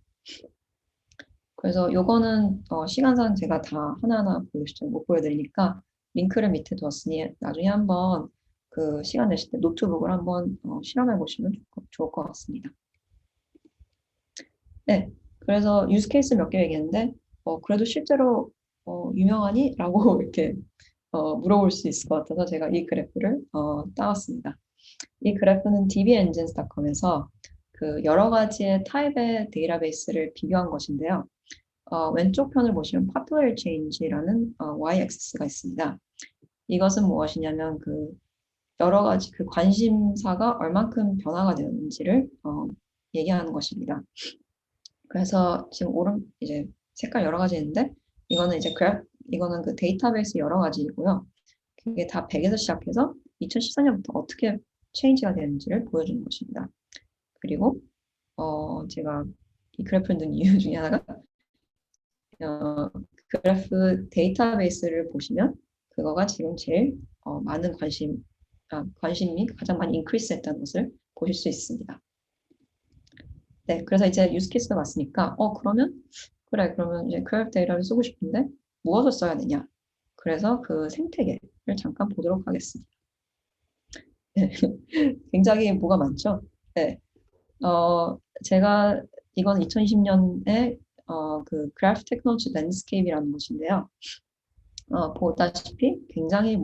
Speaker 1: 그래서 요거는 시간상 제가 다 하나하나 못 보여드리니까 링크를 밑에 두었으니 나중에 한번 그 시간 내실 때 노트북을 한번 실험해 보시면 좋을 것 같습니다. 네, 그래서 유즈 케이스 몇 개 얘기했는데 그래도 실제로 유명하니? 라고 이렇게 물어볼 수 있을 것 같아서 제가 이 그래프를 따왔습니다. 이 그래프는 dbengines.com에서 그 여러 가지의 타입의 데이터베이스를 비교한 것인데요. 왼쪽 편을 보시면 popular change라는 y-axis가 있습니다. 이것은 무엇이냐면 그 여러 가지 그 관심사가 얼만큼 변화가 되었는지를 얘기하는 것입니다. 그래서 지금 이제 색깔 여러 가지 있는데 이거는 이제 이거는 그 데이터베이스 여러 가지이고요. 그게 다 100에서 시작해서 2014년부터 어떻게 체인지가 되는지를 보여주는 것입니다. 그리고 제가 이 그래프를 넣은 이유 중에 하나가 그래프 데이터베이스를 보시면 그거가 지금 제일 많은 관심이 가장 많이 인크리스 했다는 것을 보실 수 있습니다. 네, 그래서 이제 유스 케이스가 왔으니까 그러면 이제 그래프 데이터를 쓰고 싶은데 무엇을 써야 되냐? 그래서 그 생태계를 잠깐 보도록 하겠습니다. 네, 굉장히 뭐가 많죠? 네, 제가 이건 2020년에 그 그래프 테크놀로지 랜드스케이프라는 것인데요. 보다시피 굉장히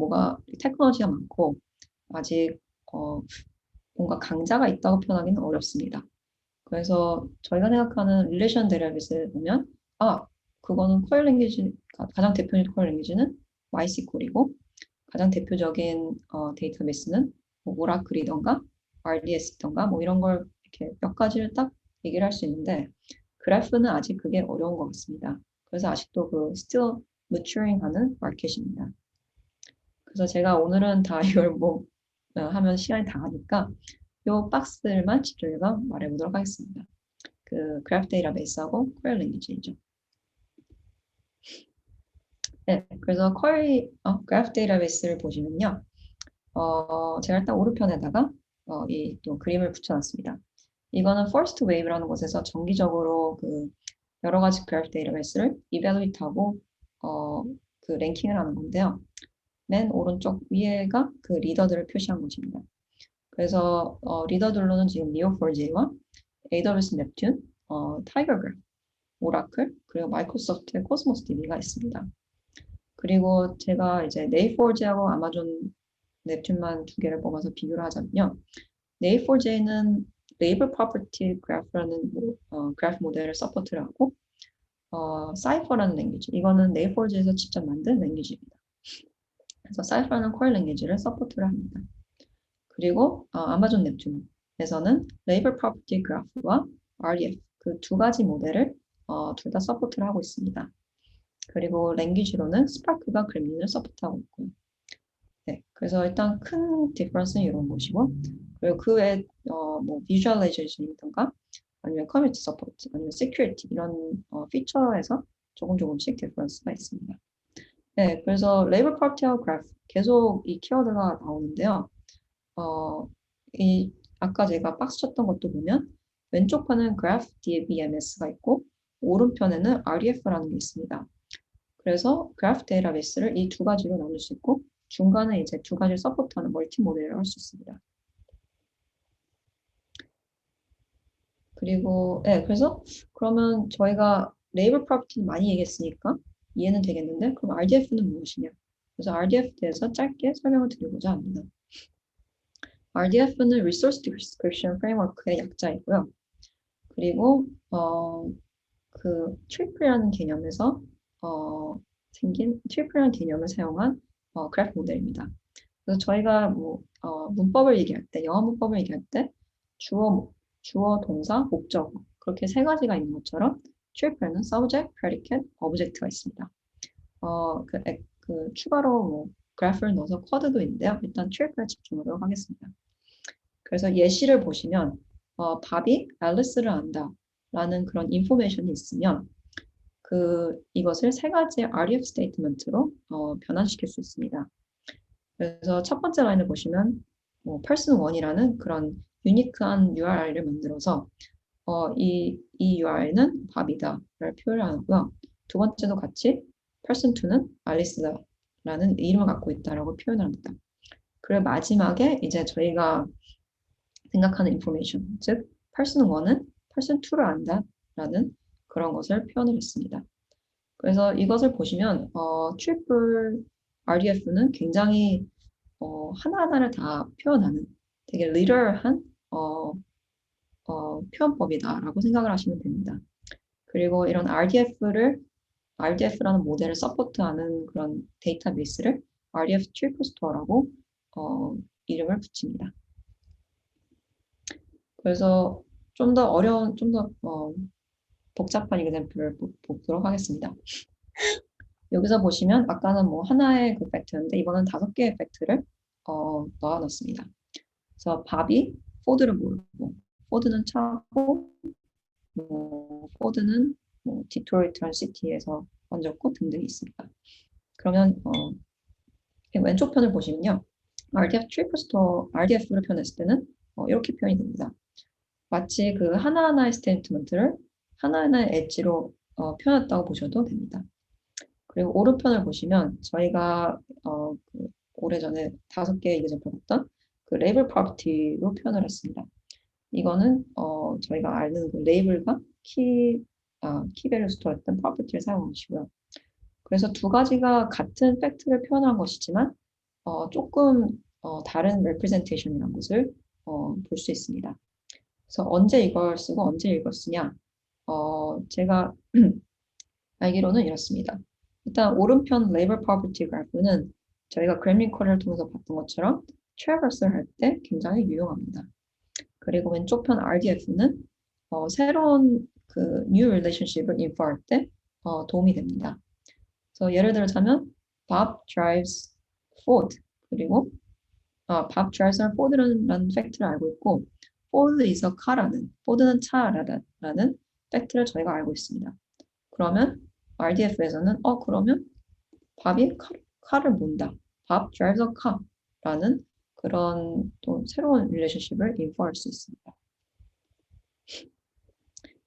Speaker 1: 테크놀로지가 많고 아직 뭔가 강자가 있다고 표현하기는 어렵습니다. 그래서 저희가 생각하는 릴레이션 데이터베이스를 보면 그거는 쿼리 랭귀지 가장 대표적인 쿼리 랭귀지는 MySQL이고 가장 대표적인 데이터베이스는 오라클이던가 RDS던가 이런 걸 이렇게 몇 가지를 딱 얘기를 할 수 있는데 그래프는 아직 그게 어려운 것 같습니다. 그래서 아직도 그 still maturing 하는 마켓입니다. 그래서 제가 오늘은 다 이걸 하면 시간이 다 가니까 이 박스들만 집중해서 말해보도록 하겠습니다. 그 그래프 데이터베이스하고 쿼리 랭귀지죠. 네, 그래서 그래프 데이터베이스를 보시면요. 제가 일단 오른편에다가 이 또 그림을 붙여놨습니다. 이거는 first wave라는 곳에서 정기적으로 그 여러 가지 그래프 데이터베이스를 evaluate하고 그 랭킹을 하는 건데요. 맨 오른쪽 위에가 그 리더들을 표시한 것입니다. 그래서 리더들로는 지금 neo4j와 AWS 넵튠, 타이거그래프, 오라클, 그리고 마이크로소프트의 코스모스 DB가 있습니다. 그리고 제가 이제 네이버4j하고 아마존 넵튠만 두 개를 뽑아서 비교를 하자면요. 네이버4j는 레이블 프로퍼티 그래프라는 그래프 모델을 서포트를 하고 사이퍼라는 랭귀지, 이거는 네이버4j에서 직접 만든 랭귀지입니다. 그래서 사이퍼라는 쿼리 랭귀지를 서포트를 합니다. 그리고 아마존 넵튠에서는 레이블 프로퍼티 그래프와 RDF 그 두 가지 모델을 둘 다 서포트를 하고 있습니다. 그리고 랭귀지로는 스파크가 그램린을 서포트하고 있고요. 네, 그래서 일단 큰 디퍼런스는 이런 것이고, 그리고 그 외에 비주얼라이제이션이든가 아니면 커뮤니티 서포트, 아니면 시큐리티 이런 피처에서 조금씩 디퍼런스가 있습니다. 네, 그래서 레이블 프로퍼티하고 그래프 계속 이 키워드가 나오는데요. 아까 제가 박스 쳤던 것도 보면 왼쪽 편은 그래프 DBMS가 있고 오른편에는 RDF라는 게 있습니다. 그래서 그래프 데이터베이스를 이 두 가지로 나눌 수 있고 중간에 이제 두 가지를 서포트하는 멀티 모델을 할 수 있습니다. 그리고 그래서 그러면 저희가 레이블 프로퍼티는 많이 얘기했으니까 이해는 되겠는데 그럼 RDF는 무엇이냐? 그래서 RDF에 대해서 짧게 설명을 드리고자 합니다. RDF는 Resource Description Framework의 약자이고요. 그리고 그 트리플이라는 개념에서 생긴 트리플이라는 개념을 사용한 그래프 모델입니다. 그래서 저희가 문법을 얘기할 때, 영어 문법을 얘기할 때 주어, 동사, 목적어 그렇게 세 가지가 있는 것처럼 트리플에는 subject, predicate, object가 있습니다. 추가로 그래프를 넣어서 쿼드도 있는데요. 일단 트리플에 집중하도록 하겠습니다. 그래서 예시를 보시면 밥이 앨리스를 안다 라는 그런 인포메이션이 있으면 이것을 세 가지의 RDF 스테이트먼트로 변환시킬 수 있습니다. 그래서 첫 번째 라인을 보시면 person 1이라는 그런 유니크한 URI를 만들어서 이 URI는 밥이다를 표현하고요. 두 번째도 같이 person 2는 앨리스다라는 이름을 갖고 있다라고 표현합니다. 그리고 마지막에 이제 저희가 생각하는 인포메이션, 즉 person 1은 person 2를 안다라는 그런 것을 표현을 했습니다. 그래서 이것을 보시면 트리플 RDF는 굉장히 하나하나를 다 표현하는 되게 리더한 표현법이다라고 생각을 하시면 됩니다. 그리고 이런 RDF라는 모델을 서포트하는 그런 데이터베이스를 RDF 트리플 스토어라고 이름을 붙입니다. 그래서 좀 더 복잡한 이그샘플을 보도록 하겠습니다. 여기서 보시면 아까는 뭐 하나의 그 팩트였는데 이번은 5개의 팩트를 넣어놨습니다. 그래서 밥이 포드를 모르고, 포드는 차고, 뭐 포드는 뭐 디트로이트라는 시티에서 만졌고 등등이 있습니다. 그러면 왼쪽 편을 보시면요, RDF 트리플 스토어, RDF를 표현했을 때는 이렇게 표현이 됩니다. 마치 그 하나하나의 스테이트먼트를 하나하나의 엣지로 표현했다고 보셔도 됩니다. 그리고 오른편을 보시면 저희가 그 오래전에 5개의 이그잼플 봤던 그 레이블 프로퍼티로 표현을 했습니다. 이거는 저희가 아는 그 레이블과 키밸류 스토어였던 프로퍼티를 사용하시고요. 그래서 두 가지가 같은 팩트를 표현한 것이지만 조금 다른 representation이라는 것을 볼 수 있습니다. 그래서 언제 이걸 쓰고 언제 이걸 쓰냐? 제가 알기로는 이렇습니다. 일단 오른편 레이블 프로퍼티 그래프는 저희가 그래밍 쿼리를 통해서 봤던 것처럼 트래버스를 할 때 굉장히 유용합니다. 그리고 왼쪽 편 RDF는 새로운 그 new relationship을 infer할 때 도움이 됩니다. 그래서 예를 들자면 Bob drives Ford 그리고 Bob drives a Ford라는 팩트를 알고 있고 Ford is a car라는 Ford는 차라는 팩트를 저희가 알고 있습니다. 그러면 RDF에서는 그러면 밥이 칼을 몬다. Bob drives a car라는 그런 또 새로운 릴레이션십을 인포할 수 있습니다.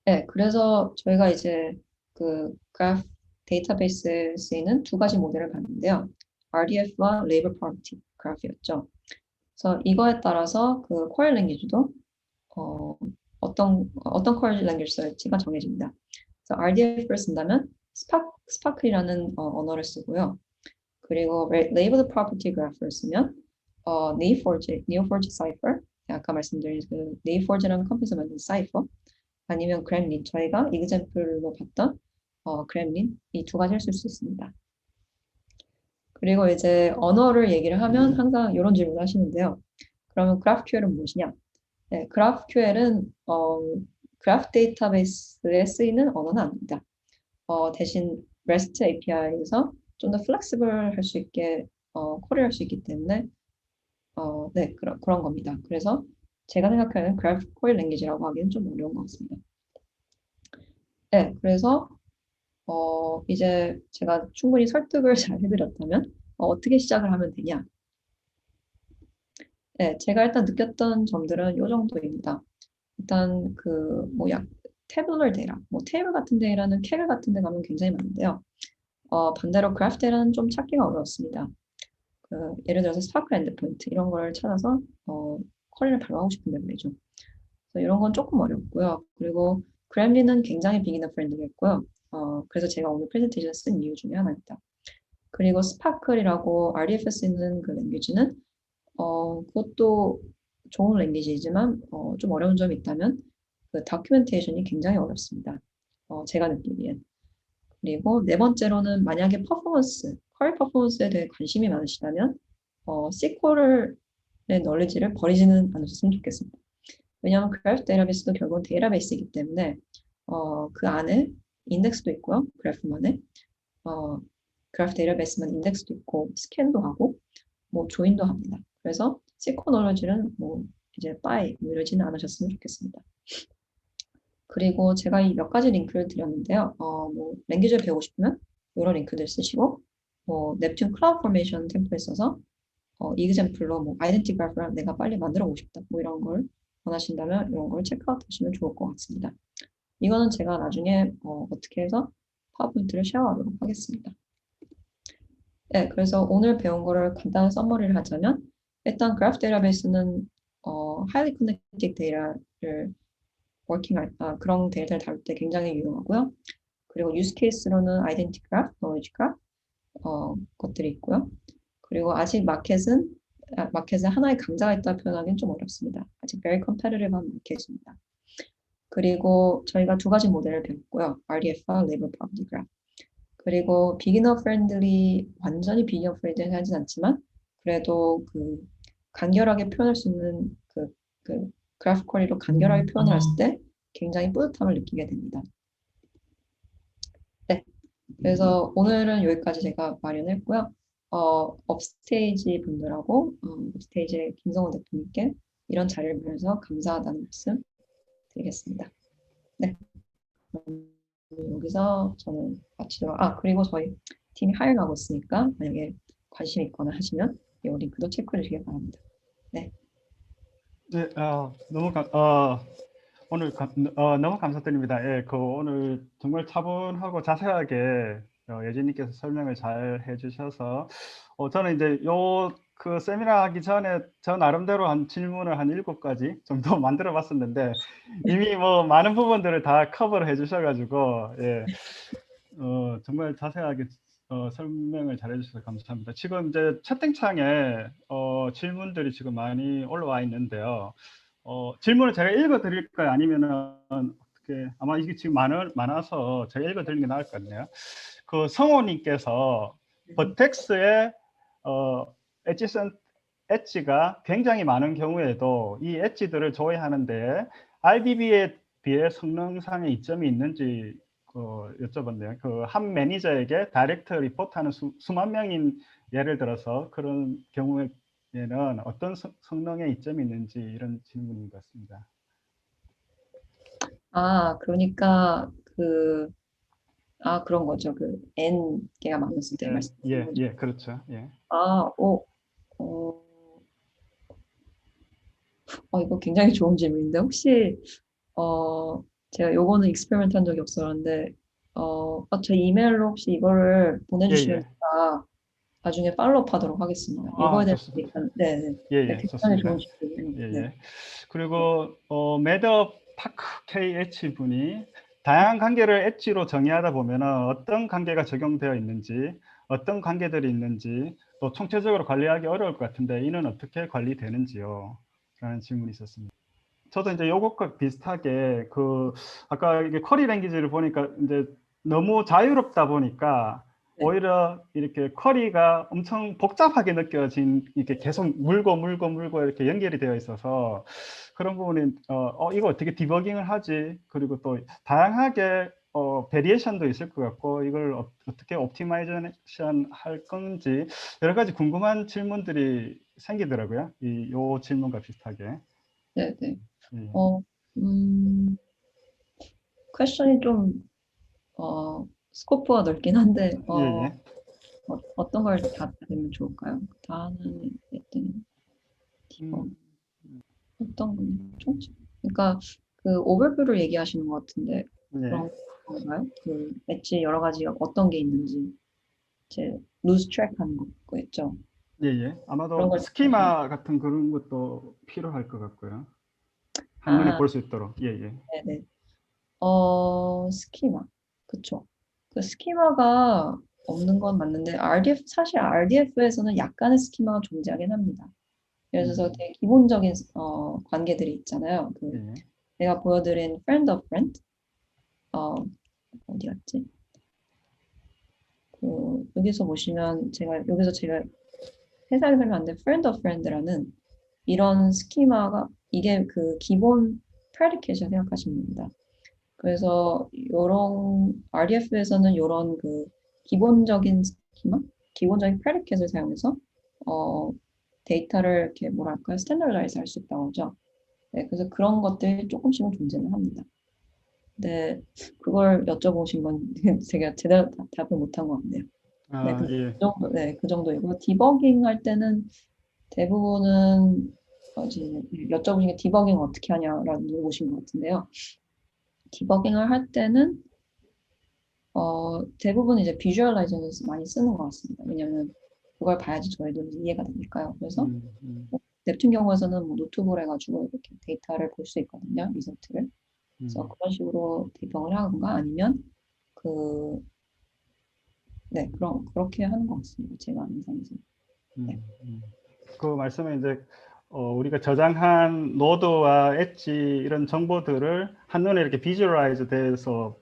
Speaker 1: 네, 그래서 저희가 이제 그 그래프 데이터베이스에 쓰이는 두 가지 모델을 봤는데요. RDF와 레이블 프로퍼티 그래프였죠. 그래서 이거에 따라서 그 쿼리 랭귀지도 어떤 쿼리 랭귀지 쓸지가 정해집니다. 그래서 RDF를 쓴다면 스파클이라는 언어를 쓰고요. 그리고 레이블 프로퍼티 그래프를 쓰면 Neo4j 사이퍼, 아까 말씀드린 그 Neo4j라는 컴퓨터에서 만든 사이퍼, 아니면 그램린, 저희가 이그샘플로 봤던 그램린, 이 두 가지를 쓸 수 있습니다. 그리고 이제 언어를 얘기를 하면 항상 이런 질문을 하시는데요. 그러면 GraphQL은 무엇이냐? 네, GraphQL은 그래프 데이터베이스에 쓰이는 언어는 아닙니다. 대신 REST API에서 좀 더 플렉시블 할 수 있게 쿼리를 할 수 있기 때문에 네, 그런 겁니다. 그래서 제가 생각하는 그래프 쿼리 랭귀지라고 하기는 좀 어려운 것 같습니다. 네, 그래서 이제 제가 충분히 설득을 잘 해드렸다면 어떻게 시작을 하면 되냐? 네, 제가 일단 느꼈던 점들은 이 정도입니다. 일단 태블러 데이터, 뭐 테이블 같은 데이터는 캐글 같은 데 가면 굉장히 많은데요. 반대로 그래프 데이터는 좀 찾기가 어렵습니다. 예를 들어서 스파크 엔드포인트 이런 걸 찾아서 쿼리를 바로 하고 싶은데 말이죠. 그래서 이런 건 조금 어렵고요. 그리고 그램린은 굉장히 비기너 프렌들리했고요. 그래서 제가 오늘 프레젠테이션 쓴 이유 중에 하나입니다. 그리고 스파클이라고 RDF에 쓰는 그 랭귀지는 그것도 좋은 랭귀지이지만 좀 어려운 점이 있다면 그 다큐멘테이션이 굉장히 어렵습니다. 제가 느끼기엔. 그리고 네 번째로는 만약에 쿼리 퍼포먼스에 대해 관심이 많으시다면 SQL의 널리지를 버리지는 않으셨으면 좋겠습니다. 왜냐하면 그래프 데이터베이스도 결국은 데이터베이스이기 때문에 그 안에 인덱스도 있고요. 그래프만에 그래프 데이터베이스만 인덱스도 있고 스캔도 하고 뭐 조인도 합니다. 그래서 SQL 널리지는 뭐 이제 이러지는 않으셨으면 좋겠습니다. 그리고 제가 이 몇 가지 링크를 드렸는데요. 뭐 랭귀지를 배우고 싶으면 이런 링크들 쓰시고 뭐 넵튠 클라우드 포메이션 템플릿 써서 이그샘플로 뭐 아이덴티 그래프를 내가 빨리 만들어 보고 싶다. 뭐 이런 걸 원하신다면 이런 걸 체크아웃 하시면 좋을 것 같습니다. 이거는 제가 나중에 어떻게 해서 파워포인트를 쉐어하도록 하겠습니다. 네, 그래서 오늘 배운 거를 간단한 서머리를 하자면 일단 그래프 데이터베이스는 highly connected 데이터를 그런 데이터를 다룰 때 굉장히 유용하고요. 그리고 유스 케이스로는 아이덴티 그래프, 노이즈 그래프 것들이 있고요. 그리고 아직 마켓에 하나의 강자가 있다 표현하기는 좀 어렵습니다. 아직 very competitive한 마켓입니다. 그리고 저희가 두 가지 모델을 배웠고요. RDF와 Label Property Graph. 그리고 완전히 비기너 프렌들리 하진 않지만 그래도 그 간결하게 표현할 수 있는 그 그래프 쿼리로 간결하게 표현을 했을 때 굉장히 뿌듯함을 느끼게 됩니다. 그래서 오늘은 여기까지 제가 마련했고요. 업스테이지 분들하고 업스테이지의 김성훈 대표님께 이런 자리를 빌려서 감사하다는 말씀 드리겠습니다. 네. 그럼 여기서 저는 마치도록. 그리고 저희 팀이 하이어하고 있으니까 만약에 관심 있거나 하시면 이 링크도 체크해 주시기 바랍니다. 네.
Speaker 6: 네, 오늘 너무 감사드립니다. 예, 오늘 정말 차분하고 자세하게 예진님께서 설명을 잘 해주셔서 저는 이제 그 세미나 하기 전에 저 나름대로 한 질문을 한 7가지 정도 만들어 봤었는데 이미 뭐 많은 부분들을 다 커버를 해주셔가지고 예, 정말 자세하게 설명을 잘 해주셔서 감사합니다. 지금 이제 채팅창에 질문들이 지금 많이 올라와 있는데요. 질문을 제가 읽어 드릴까요? 아니면은 어떻게, 아마 이게 지금 많아서 제가 읽어 드리는 게 나을 것 같네요. 그 성호님께서 버텍스의 엣지가 굉장히 많은 경우에도 이 엣지들을 조회하는데 RDB에 비해 성능상의 이점이 있는지 여쭤봤네요. 그 한 매니저에게 다이렉트 리포트하는 수만 명인 예를 들어서 그런 경우에는 어떤 성능의 이점이 있는지 이런 질문인 것 같습니다.
Speaker 1: 그러니까 그런 거죠. 그 N 개가 많았을 때 말씀하시는 거죠.
Speaker 6: 예, 그렇죠. 예.
Speaker 1: 이거 굉장히 좋은 질문인데 혹시 제가 요거는 익스페리먼트 한 적이 없었는데 제 이메일로 혹시 이거를 보내주시면 제가 나중에 팔로우업 하도록 하겠습니다. 이거에 대해서 네, 굉장히
Speaker 6: 좋습니다.
Speaker 1: 좋은 질문이에요. 네.
Speaker 6: 그리고 매더 파크 KH 분이 다양한 관계를 엣지로 정의하다 보면 어떤 관계가 적용되어 있는지, 어떤 관계들이 있는지 또 총체적으로 관리하기 어려울 것 같은데 이는 어떻게 관리되는지요? 라는 질문이 있었습니다. 저도 이제 요것과 비슷하게 아까 이게 쿼리 랭귀지를 보니까 이제 너무 자유롭다 보니까 오히려 이렇게 쿼리가 엄청 복잡하게 느껴진, 이렇게 계속 물고 이렇게 연결이 되어 있어서 그런 부분이 이거 어떻게 디버깅을 하지? 그리고 또 다양하게 베리에이션도 있을 것 같고 이걸 어떻게 옵티마이제이션 할 건지 여러 가지 궁금한 질문들이 생기더라고요. 요 질문과 비슷하게.
Speaker 1: 네. 퀘션이 좀 스코프가 넓긴 한데 어떤 걸 답하면 좋을까요? 다는 일단 어떤 총칙? 그러니까 그 오버뷰를 얘기하시는 것 같은데 그런 건가요? 그 엣지 여러 가지 어떤 게 있는지 제 루즈 트랙하는 거였죠.
Speaker 6: 예. 아마도 스키마 같은 그런 것도 필요할 것 같고요. 한눈에 볼 수 있도록. 예.
Speaker 1: 네네. 스키마. 그쵸. 그 스키마가 없는 건 맞는데 사실 RDF에서는 약간의 스키마가 존재하긴 합니다. 예를 들어서 되게 기본적인 관계들이 있잖아요. 내가 보여드린 friend of friend 어디 갔지? 여기서 보시면 여기서 제가 회사에 설명하는데 friend of friend라는 이런 스키마가 이게 그 기본 프레디케이션 생각하시면 됩니다. 그래서 요런 RDF에서는 요런 그 기본적인 스키마, 기본적인 프레디켓을 사용해서 데이터를 이렇게 뭐랄까요, 스탠더라이즈 할 수 있다고 하죠. 네, 그래서 그런 것들이 조금씩은 존재는 합니다. 근데 그걸 여쭤보신 건 제가 제대로 답을 못한 것 같네요. 그 정도이고 디버깅 할 때는 대부분은 여쭤보신 게 디버깅 어떻게 하냐라는 물어보신 것 같은데요. 디버깅을 할 때는 대부분 이제 비주얼라이저를 많이 쓰는 것 같습니다. 왜냐하면 그걸 봐야지 저희도 이해가 되니까요. 그래서 넵튠 경우에서는 노트북을 해가지고 이렇게 데이터를 볼 수 있거든요. 리서트를. 그래서 그런 식으로 디버깅을 하거나 아니면 그렇게 하는 것 같습니다. 제가 아는 상에서.
Speaker 6: 그 말씀에 이제 우리가 저장한 노드와 엣지 이런 정보들을 한눈에 이렇게 비주얼라이즈 돼서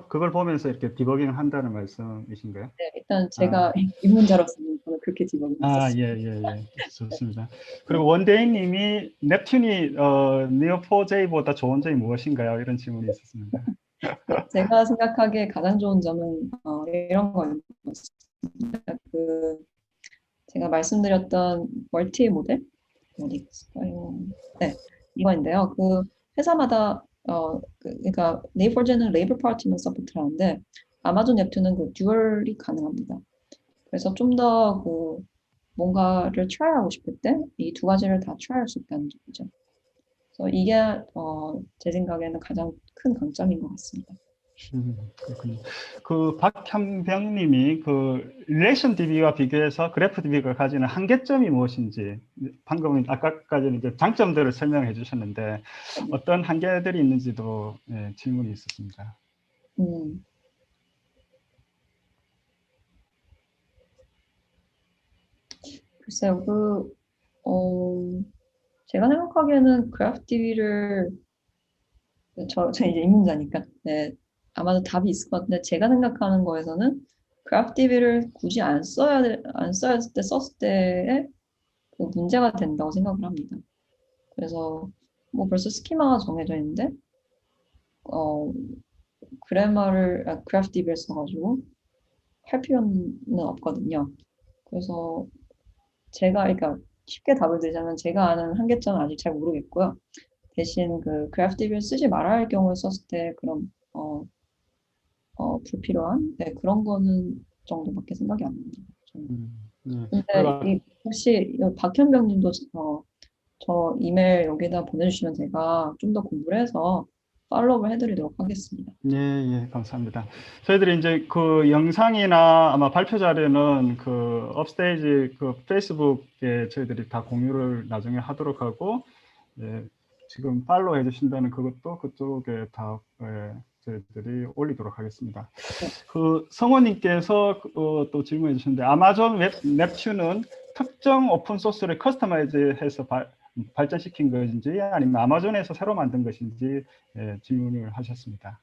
Speaker 6: 그걸 보면서 이렇게 디버깅을 한다는 말씀이신가요?
Speaker 1: 네, 일단 제가 입문자로서는 저는 그렇게 디버깅 했었습니다.
Speaker 6: 예. 좋습니다. 그리고 원데이님이 넵튠이 니오4j보다 좋은 점이 무엇인가요? 이런 질문이 있었습니다.
Speaker 1: 제가 생각하기에 가장 좋은 점은 이런 거였습니다. 그 제가 말씀드렸던 멀티 모델 어디 있을까요? 네, 이거인데요. 그 회사마다 그러니까 네이버제는 레이블 파트너먼트 서포트를 하는데 아마존 웹툰은 그 듀얼이 가능합니다. 그래서 좀 더 그 뭔가를 트라이하고 싶을 때 이 두 가지를 다 트라이할 수 있다는 점이죠. 그래서 이게 제 생각에는 가장 큰 강점인 것 같습니다.
Speaker 6: 그렇군요. 그 박현병님이 그 릴레이션 DB와 비교해서 그래프 DB가 가지는 한계점이 무엇인지 방금 아까까지는 이제 장점들을 설명해 주셨는데 어떤 한계들이 있는지도 질문이 있었습니다.
Speaker 1: 글쎄요, 제가 생각하기에는 그래프 DB를 저 이제 입문자니까 네, 아마도 답이 있을 것 같은데 제가 생각하는 거에서는 그래프 DB를 굳이 안 써야 때 썼을 때에 그 문제가 된다고 생각을 합니다. 그래서 뭐 벌써 스키마가 정해져 있는데 그래프 DB를 써가지고 할 필요는 없거든요. 그래서 그러니까 쉽게 답을 드리자면 제가 아는 한계점은 아직 잘 모르겠고요. 대신 그 그래프 DB를 쓰지 말아야 할 경우에 썼을 때 그런 불필요한 그런 거는 정도밖에 생각이 안 납니다. 근데 혹시 박현병님도 저 이메일 여기다 보내주시면 제가 좀 더 공부를 해서 팔로우를 해드리도록 하겠습니다.
Speaker 6: 예, 감사합니다. 저희들이 이제 그 영상이나 아마 발표 자료는 그 업스테이지 그 페이스북에 저희들이 다 공유를 나중에 하도록 하고, 지금 팔로우 해주신다는 그것도 그쪽에 다 저희들이 올리도록 하겠습니다. 그 성호님께서 또 질문해 주셨는데 아마존 웹툰은 특정 오픈 소스를 커스터마이즈해서 발전시킨 것인지 아니면 아마존에서 새로 만든 것인지 질문을 하셨습니다.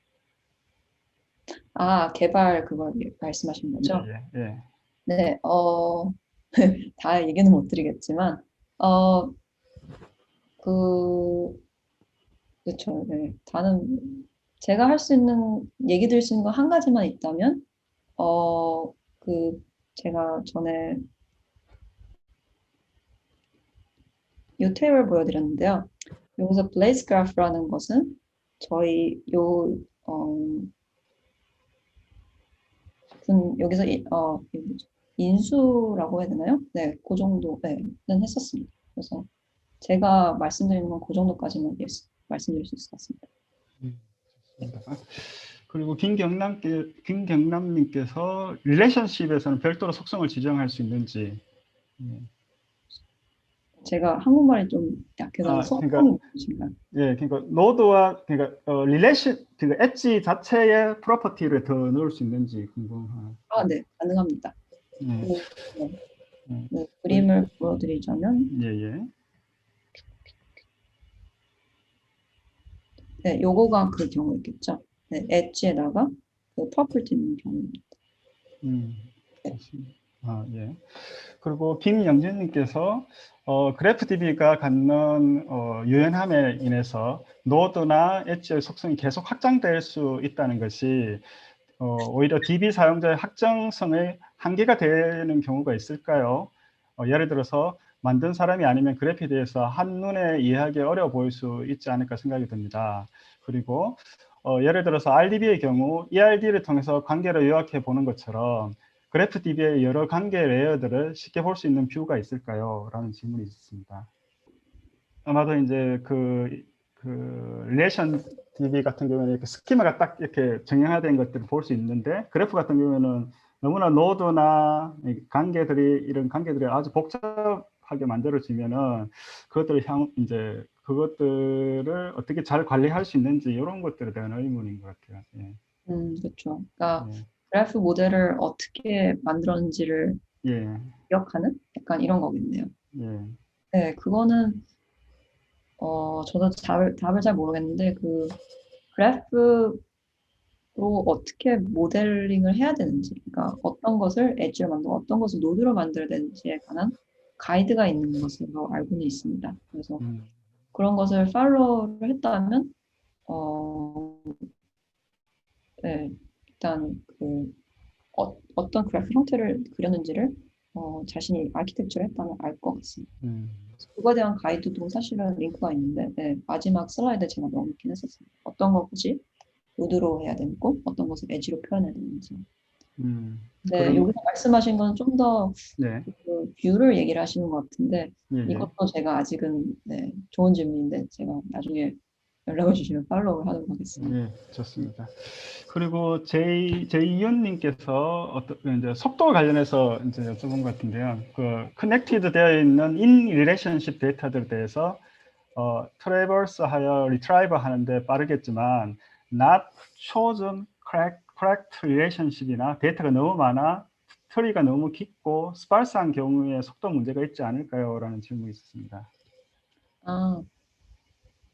Speaker 1: 개발 그걸 말씀하신 거죠?
Speaker 6: 예.
Speaker 1: 네, 다 얘기는 못 드리겠지만 그렇죠. 네, 다는 제가 할 수 있는 얘기 드릴 수 있는 거 한 가지만 있다면 제가 전에 이 테이블 보여드렸는데요. 여기서 블레이즈 그래프라는 것은 저희 여기서 인수라고 해야 되나요? 네, 그 정도는 했었습니다. 그래서 제가 말씀드리는 건 그 정도까지만 말씀드릴 수 있을 것 같습니다.
Speaker 6: 그리고 김경남님께서 릴레이션십에서는 별도로 속성을 지정할 수 있는지.
Speaker 1: 제가 한국말이 좀 약해서 속성이 무엇인가요?
Speaker 6: 그러니까 노드와 릴레이션 엣지 자체의 프로퍼티를 더 넣을 수 있는지 궁금합니다.
Speaker 1: 네, 가능합니다. 그림을 보여드리자면 네, 요거가 그 경우였겠죠. 네, 엣지에다가 그 프로퍼티 있는 경우입니다.
Speaker 6: 그리고 김영진님께서 그래프DB가 갖는 유연함에 인해서 노드나 엣지의 속성이 계속 확장될 수 있다는 것이 오히려 DB 사용자의 확정성의 한계가 되는 경우가 있을까요? 예를 들어서 만든 사람이 아니면 그래프에 대해서 한눈에 이해하기 어려워 보일 수 있지 않을까 생각이 듭니다. 그리고 예를 들어서 RDB의 경우 ERD를 통해서 관계를 요약해 보는 것처럼 그래프DB의 여러 관계 레이어들을 쉽게 볼 수 있는 뷰가 있을까요? 라는 질문이 있습니다. 아마도 이제 릴레이션 DB 같은 경우에는 이렇게 스키마가 딱 이렇게 정형화된 것들을 볼 수 있는데 그래프 같은 경우에는 너무나 노드나 이런 관계들이 아주 복잡하게 만들어지면은 그것들을 어떻게 잘 관리할 수 있는지 이런 것들에 대한 의문인 것 같아요.
Speaker 1: 그렇죠. 그러니까 그래프 모델을 어떻게 만들었는지를 기억하는 약간 이런 거겠네요. 네, 그거는 저도 답을 잘 모르겠는데 그래프로 어떻게 모델링을 해야 되는지, 그러니까 어떤 것을 엣지로 만들고 어떤 것을 노드로 만들어야 되는지에 관한 가이드가 있는 것으로 알고는 있습니다. 그래서 그런 것을 팔로우를 했다면 네, 일단 어떤 그래프 형태를 그렸는지를 자신이 아키텍처를 했다면 알 것 같습니다. 그거에 대한 가이드도 사실은 링크가 있는데 네, 마지막 슬라이드에 제가 넣어놓긴 했었어요. 어떤 것이 노드로 해야 되고 어떤 것을 엣지로 표현해야 되는지. 네,
Speaker 6: 그럼,
Speaker 1: 여기서 말씀하신 건 좀 더
Speaker 6: 네,
Speaker 1: 뷰를 얘기를 하시는 것 같은데
Speaker 6: 예, 예.
Speaker 1: 이것도 제가 아직은 네, 좋은 질문인데 제가 나중에 연락을 주시면 팔로우를 하도록 하겠습니다.
Speaker 6: 예, 좋습니다. 그리고 제이윤님께서 이제 속도 관련해서 이제 여쭤본 것 같은데요. 그 커넥티드 되어 있는 in relationship 데이터들에 대해서 트래버스하여 리트라이브 하는데 빠르겠지만 not chosen correct relationship이나 데이터가 너무 많아 트리가 너무 깊고 스파르스한 경우에 속도 문제가 있지 않을까요? 라는 질문이 있었습니다.
Speaker 1: 아,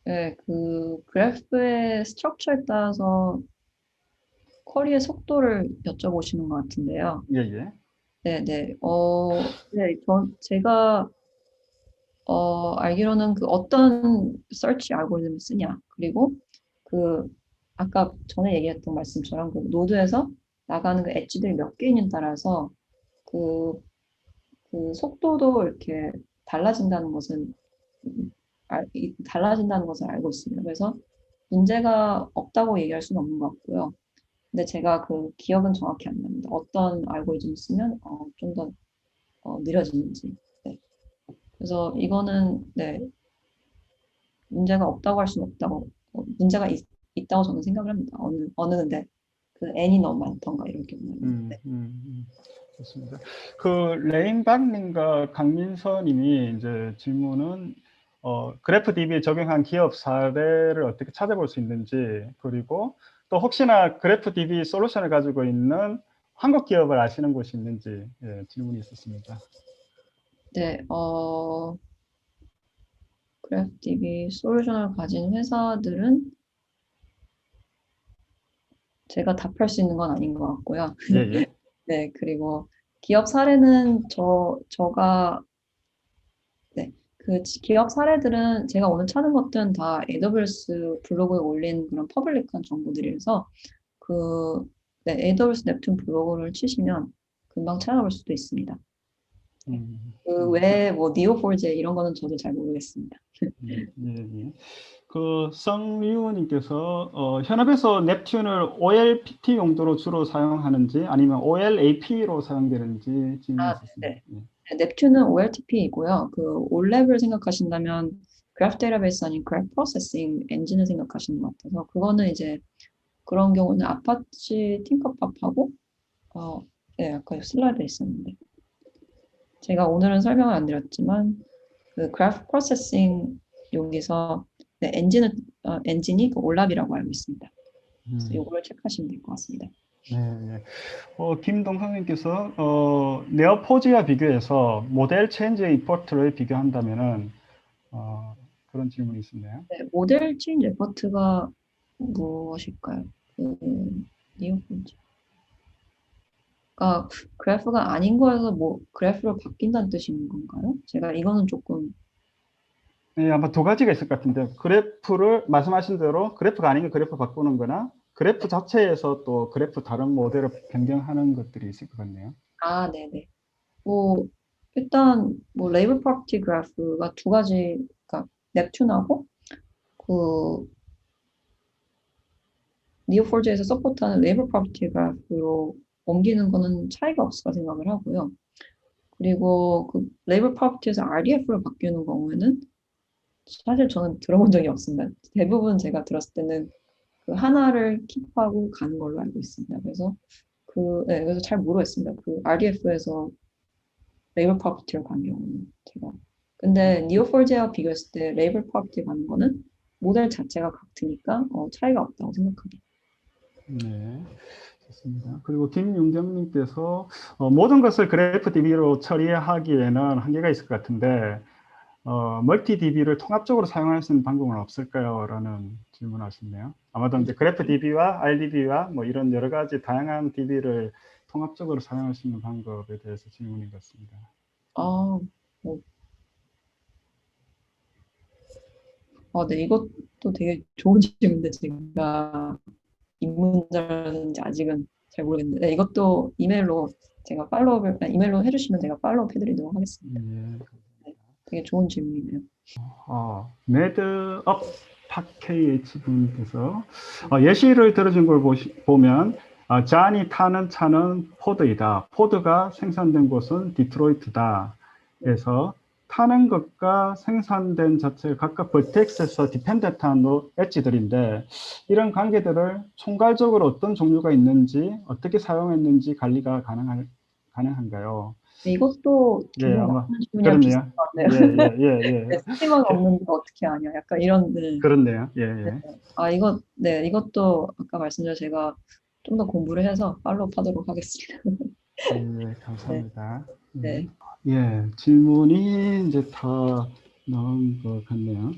Speaker 1: 네, 그 그래프의 스트럭처에 따라서 쿼리의 속도를 여쭤보시는 것 같은데요.
Speaker 6: 예, 예.
Speaker 1: 네, 네. 네, 제가 알기로는 그 어떤 search 알고리즘을 쓰냐, 그리고 그 아까 전에 얘기했던 말씀처럼 그 노드에서 나가는 그 엣지들이 몇 개인에 따라서 그, 그 속도도 이렇게 달라진다는 것은 달라진다는 것을 알고 있습니다. 그래서 문제가 없다고 얘기할 수는 없는 것 같고요. 근데 제가 그 기억은 정확히 안 납니다. 어떤 알고리즘 쓰면 좀 더 느려지는지. 네. 그래서 이거는 네, 문제가 없다고 할 수는 없다고 문제가 있다고 저는 생각을 합니다. 어느 근데 그 n이 너무 많던가 이런 경우에는. 네.
Speaker 6: 좋습니다. 그 레인박님과 강민서님이 이제 질문은 그래프 DB에 적용한 기업 사례를 어떻게 찾아볼 수 있는지, 그리고 또 혹시나 그래프 DB 솔루션을 가지고 있는 한국 기업을 아시는 곳이 있는지 질문이 있었습니다.
Speaker 1: 네, 그래프DB 솔루션을 가진 회사들은 제가 답할 수 있는 건 아닌 것 같고요.
Speaker 6: 예, 예.
Speaker 1: 네, 그리고 기업 사례는 제가 네, 그 기업 사례들은 제가 오늘 찾은 것들은 다 AWS 블로그에 올린 그런 퍼블릭한 정보들이라서 네, AWS 넵튠 블로그를 치시면 금방 찾아볼 수도 있습니다. 그 외에 뭐 니오4j 이런 거는 저도 잘 모르겠습니다.
Speaker 6: 예, 예. 그 성리우님께서 현업에서 넵튠을 OLPT 용도로 주로 사용하는지 아니면 OLAP로 사용되는지 질문했습니다.
Speaker 1: 네. 넵튠은 OLTP이고요. 그 올랩을 생각하신다면 그래프 데이터베이스 아닌 그래프 프로세싱 엔진을 생각하시는 것 같아서 그거는 이제 그런 경우는 아파치 팅커팝하고 네, 아까 슬라이드에 있었는데 제가 오늘은 설명을 안 드렸지만 그 그래프 프로세싱 여기서 네, 엔진이 그 올랍이라고 알고 있습니다. 그래서 이거를 체크하시면 될 것 같습니다.
Speaker 6: 네, 네. 김동성님께서 네오포즈와 비교해서 모델 체인지 이포트를 비교한다면은 그런 질문이 있었네요.
Speaker 1: 네, 모델 체인지 에퍼트가 무엇일까요? 니오포즈. 그러니까 그래프가 아닌 거에서 뭐 그래프로 바뀐다는 뜻인 건가요? 제가 이거는 조금
Speaker 6: 네, 아마 두 가지가 있을 것 같은데 그래프를 말씀하신 대로 그래프가 아닌 게 그래프 바꾸는 거나 그래프 자체에서 또 그래프 다른 모델을 변경하는 것들이 있을 것 같네요.
Speaker 1: 네네. 뭐 일단 뭐 레이블 프로퍼티 그래프가 두 가지, 그러니까 넵튠하고 그 니오4j에서 서포트하는 레이블 프로퍼티 그래프로 옮기는 거는 차이가 없을까 생각을 하고요. 그리고 그 레이블 프로퍼티에서 RDF로 바뀌는 경우에는 사실 저는 들어본 적이 없습니다. 대부분 제가 들었을 때는 그 하나를 킵하고 가는 걸로 알고 있습니다. 그래서 네, 그래서 잘 모르겠습니다. 그 RDF에서 레이블 프로퍼티를 간 경우는 제가. 근데 니오4j와 비교했을 때 레이블 프로퍼티 가는 거는 모델 자체가 같으니까 차이가 없다고 생각합니다.
Speaker 6: 네, 좋습니다. 그리고 김윤경님께서 모든 것을 그래프 DB로 처리하기에는 한계가 있을 것 같은데 멀티 DB를 통합적으로 사용할 수 있는 방법은 없을까요? 라는 질문을 하셨네요. 아마도 이제 그래프 DB와 RDB와 뭐 이런 여러 가지 다양한 DB를 통합적으로 사용할 수 있는 방법에 대해서 질문인 것 같습니다.
Speaker 1: 네, 이것도 되게 좋은 질문인데 제가 입문자라든지 아직은 잘 모르겠는데 네, 이것도 이메일로 제가 이메일로 해주시면 제가 팔로우업 해드리도록 하겠습니다.
Speaker 6: 예.
Speaker 1: 되게 좋은 질문이네요.
Speaker 6: 매드업 팟KH 분께서 예시를 들어준 걸 보면 잔이 타는 차는 포드이다. 포드가 생산된 곳은 디트로이트다. 그래서 타는 것과 생산된 자체가 각각 vertex에서 디펜던트한 엣지들인데 이런 관계들을 총괄적으로 어떤 종류가 있는지 어떻게 사용했는지 관리가 가능한가요?
Speaker 1: 네, 이것도
Speaker 6: 예, 아마
Speaker 1: 질문이랑 비슷한
Speaker 6: 그렇네요.
Speaker 1: 것 같네요.
Speaker 6: 예.
Speaker 1: 스티머가 없는데 어떻게 아냐? 약간 이런. 네.
Speaker 6: 그렇네요. 예.
Speaker 1: 이것도 아까 말씀드린 제가 좀 더 공부를 해서 팔로우 하도록 하겠습니다.
Speaker 6: 예, 감사합니다.
Speaker 1: 네.
Speaker 6: 예, 질문이 이제 다 나온 것 같네요.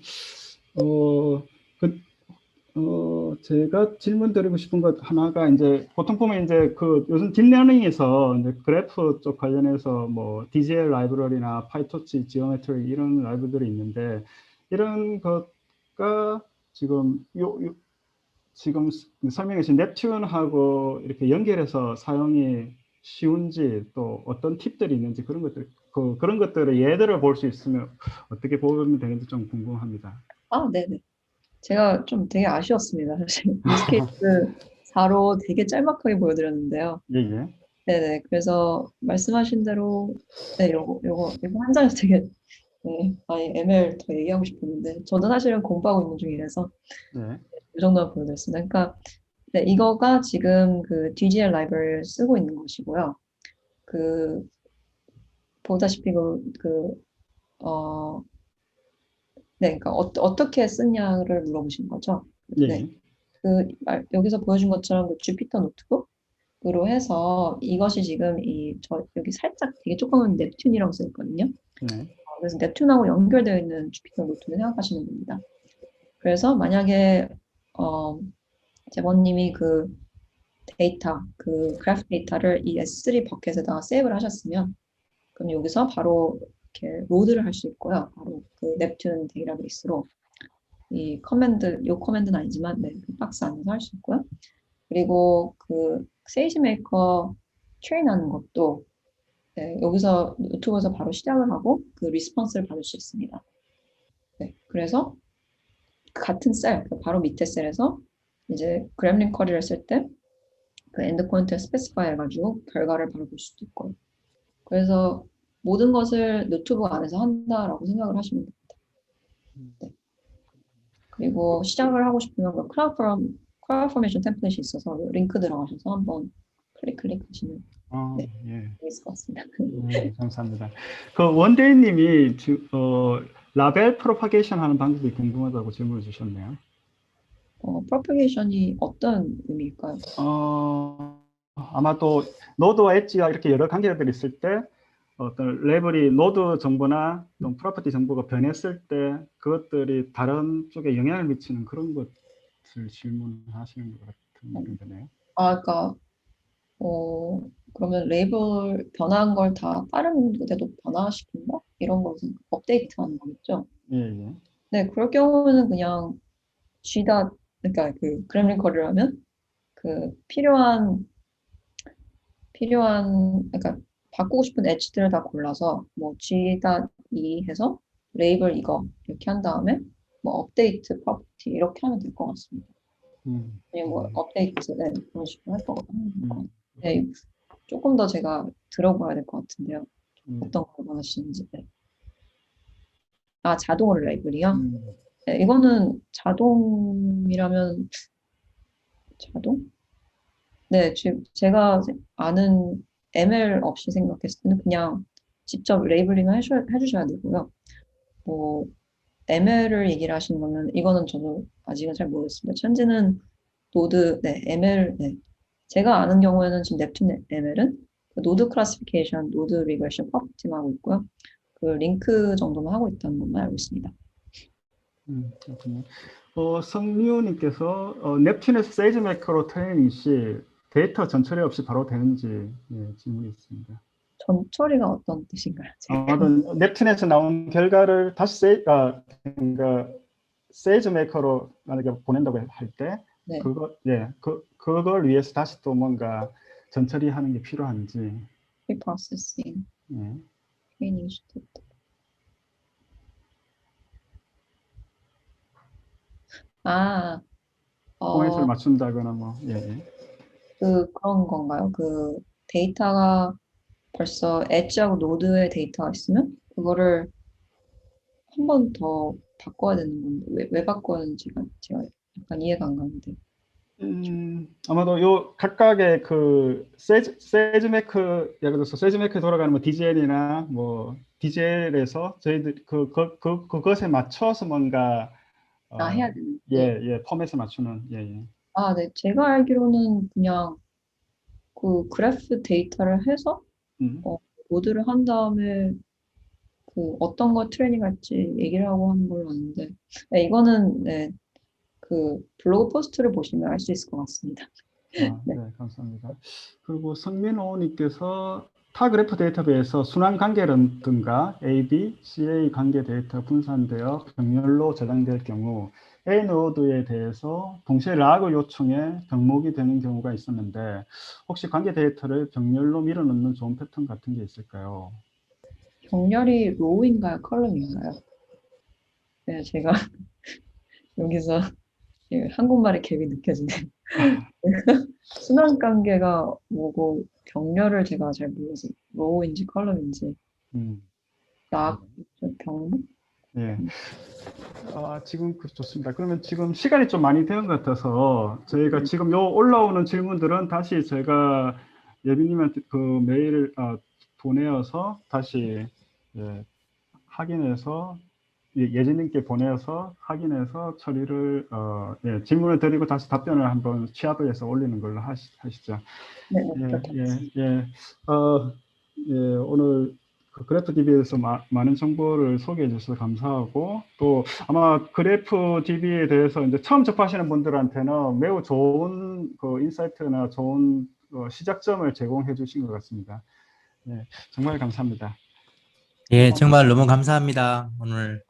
Speaker 6: 제가 질문 드리고 싶은 것 하나가 이제 보통 보면 이제 요즘 딥러닝에서 이제 그래프 쪽 관련해서 뭐 DGL 라이브러리나 파이토치, 지오메트리 이런 라이브러들이 있는데 이런 것과 지금 지금 설명해 주신 넵튠하고 이렇게 연결해서 사용이 쉬운지 또 어떤 팁들이 있는지 그런 것들의 예들을 볼 수 있으면 어떻게 보면 되는지 좀 궁금합니다.
Speaker 1: 네네. 제가 좀 되게 아쉬웠습니다. 사실 유스케이스 4로 되게 짤막하게 보여드렸는데요.
Speaker 6: 예.
Speaker 1: 네네. 그래서 말씀하신 대로 요거 한 장에서 되게 많이 ML 더 얘기하고 싶었는데 저도 사실은 공부하고 있는 중이라서
Speaker 6: 네.
Speaker 1: 이 정도만 보여드렸습니다. 그러니까 이거가 지금 그 DGL 라이브러리를 쓰고 있는 것이고요. 보다시피 그러니까 어떻게 쓰냐를 물어보신 거죠.
Speaker 6: 네.
Speaker 1: 여기서 보여준 것처럼 그 주피터 노트북으로 해서 이것이 지금 여기 살짝 되게 조금은 넵튠이라고 써 있거든요.
Speaker 6: 네.
Speaker 1: 그래서 넵튠하고 연결되어 있는 주피터 노트북을 생각하시면 됩니다. 그래서 만약에 제보님이 그 그래프 데이터를 이 S3 버켓에다가 세이브를 하셨으면 그럼 여기서 바로 이렇게 로드를 할 수 있고요. 바로 그 넵튠 데이터베이스로 이 커맨드는 아니지만 그 박스 안에서 할 수 있고요. 그리고 그 세이지메이커 트레인하는 것도 여기서 유튜브에서 바로 시작을 하고 그 리스폰스를 받을 수 있습니다. 그래서 같은 셀, 바로 밑에 셀에서 이제 그램링 쿼리를 쓸 때 그 엔드 포인트를 스페시파이 해가지고 결과를 바로 볼 수도 있고요. 그래서 모든 것을 노트북 안에서 한다라고 생각을 하시면 됩니다. 그리고 시작을 하고 싶으면 그 크라우드 포메이션 템플릿이 있어서 링크 들어가셔서 한번 클릭하시면 있을 것 같습니다.
Speaker 6: 네, 감사합니다. 원데이님이 라벨 프로파게이션 하는 방법이 궁금하다고 질문을 주셨네요.
Speaker 1: 프로파게이션이 어떤 의미일까요?
Speaker 6: 아마도 노드와 엣지가 이렇게 여러 관계들이 있을 때 어떤 레벨이 노드 정보나 또 프로퍼티 정보가 변했을 때 그것들이 다른 쪽에 영향을 미치는 그런 것을 질문하시는 것 같은 거네요.
Speaker 1: 그러니까 그러면 레이블 변화한 걸 다 다른 데도 변화시킨다? 이런 것은 업데이트하는 거겠죠?
Speaker 6: 예.
Speaker 1: 네, 그럴 경우는 그냥 그러니까 그 그램링 쿼리를 하면 그 필요한 그러니까 바꾸고 싶은 엣지들을 다 골라서 뭐 G.E 해서 레이블 이거 이렇게 한 다음에 뭐 업데이트 프로퍼티 이렇게 하면 될 것 같습니다. 그냥 뭐 업데이트 그런 식으로 할 것 같아요. 네, 조금 더 제가 들어봐야 될 것 같은데요. 어떤 걸 원하시는지. 자동으로 레이블이요? 네, 이거는 자동이라면 네, 지금 제가 아는 ML 없이 생각했을 때는 그냥 직접 레이블링을 해주셔야 되고요. 뭐 ML을 얘기를 하시는 거면 이거는 저도 아직은 잘 모르겠습니다. 현재는 노드, ML, 제가 아는 경우에는 지금 넵튠 ML은 노드 클래시피케이션, 노드 리그레션 프로퍼티만 하고 있고요. 그 링크 정도만 하고 있다는 것만 알고 있습니다.
Speaker 6: 그렇군요. 성류님께서 넵튠에서 세이지메이커로 트레이닝 시 데이터 전처리 없이 바로 되는지 질문이 있습니다.
Speaker 1: 전처리가 어떤 뜻인가요?
Speaker 6: 넵튠에서 나온 결과를 다시 세이지메이커로 만약에 보낸다고 할 때 그걸 위해서 다시 또 뭔가 전처리하는 게 필요한지.
Speaker 1: Pre-processing,
Speaker 6: 예.
Speaker 1: training 시켰다. 아,
Speaker 6: 포맷을 맞춘다거나 뭐. 예, 예.
Speaker 1: 그런 건가요? 그 데이터가 벌써 엣지하고 노드의 데이터가 있으면 그거를 한 번 더 바꿔야 되는 건데 왜 바꿔야 하는지가 제가 약간 이해가 안 가는데.
Speaker 6: 아마도 요 각각의 그 세즈매크 예를 들어서 세즈매크에 돌아가는 뭐 DGL이나 뭐 DGL에서 저희들 그것에 맞춰서 뭔가
Speaker 1: 해야 되는데.
Speaker 6: 예, 포맷을 맞추는 예.
Speaker 1: 네. 제가 알기로는 그냥 그 그래프 데이터를 해서
Speaker 6: 음.
Speaker 1: 모드를 한 다음에 그 어떤 거 트레이닝할지 얘기를 하고 하는 걸로 아는데 네, 이거는 네, 그 블로그 포스트를 보시면 알 수 있을 것 같습니다.
Speaker 6: 네, 감사합니다. 그리고 성민호님께서 타 그래프 데이터베이스에서 순환 관계라든가 A, B, CA 관계 데이터 분산되어 병렬로 저장될 경우 A 노드에 대해서 동시에 락을 요청해 병목이 되는 경우가 있었는데 혹시 관계 데이터를 병렬로 밀어넣는 좋은 패턴 같은 게 있을까요?
Speaker 1: 병렬이 로우인가요? 컬럼인가요? 네, 제가 여기서 한국말의 갭이 느껴지네요. 순환 관계가 뭐고 병렬을 제가 잘 몰라서 로우인지 컬럼인지 락 병목?
Speaker 6: 예. 지금 좋습니다. 그러면 지금 시간이 좀 많이 된 것 같아서 저희가 지금 요 올라오는 질문들은 다시 제가 예비님한테 그 메일을 보내어서 다시 확인해서 예진님께 보내서 확인해서 처리를 질문을 드리고 다시 답변을 한번 취합을 해서 올리는 걸로 하시죠.
Speaker 1: 네,
Speaker 6: 오늘 그 그래프 DB에서 많은 정보를 소개해 주셔서 감사하고 또 아마 그래프 DB에 대해서 이제 처음 접하시는 분들한테는 매우 좋은 그 인사이트나 좋은 시작점을 제공해 주신 것 같습니다. 정말 감사합니다.
Speaker 7: 예, 정말 너무 감사합니다. 오늘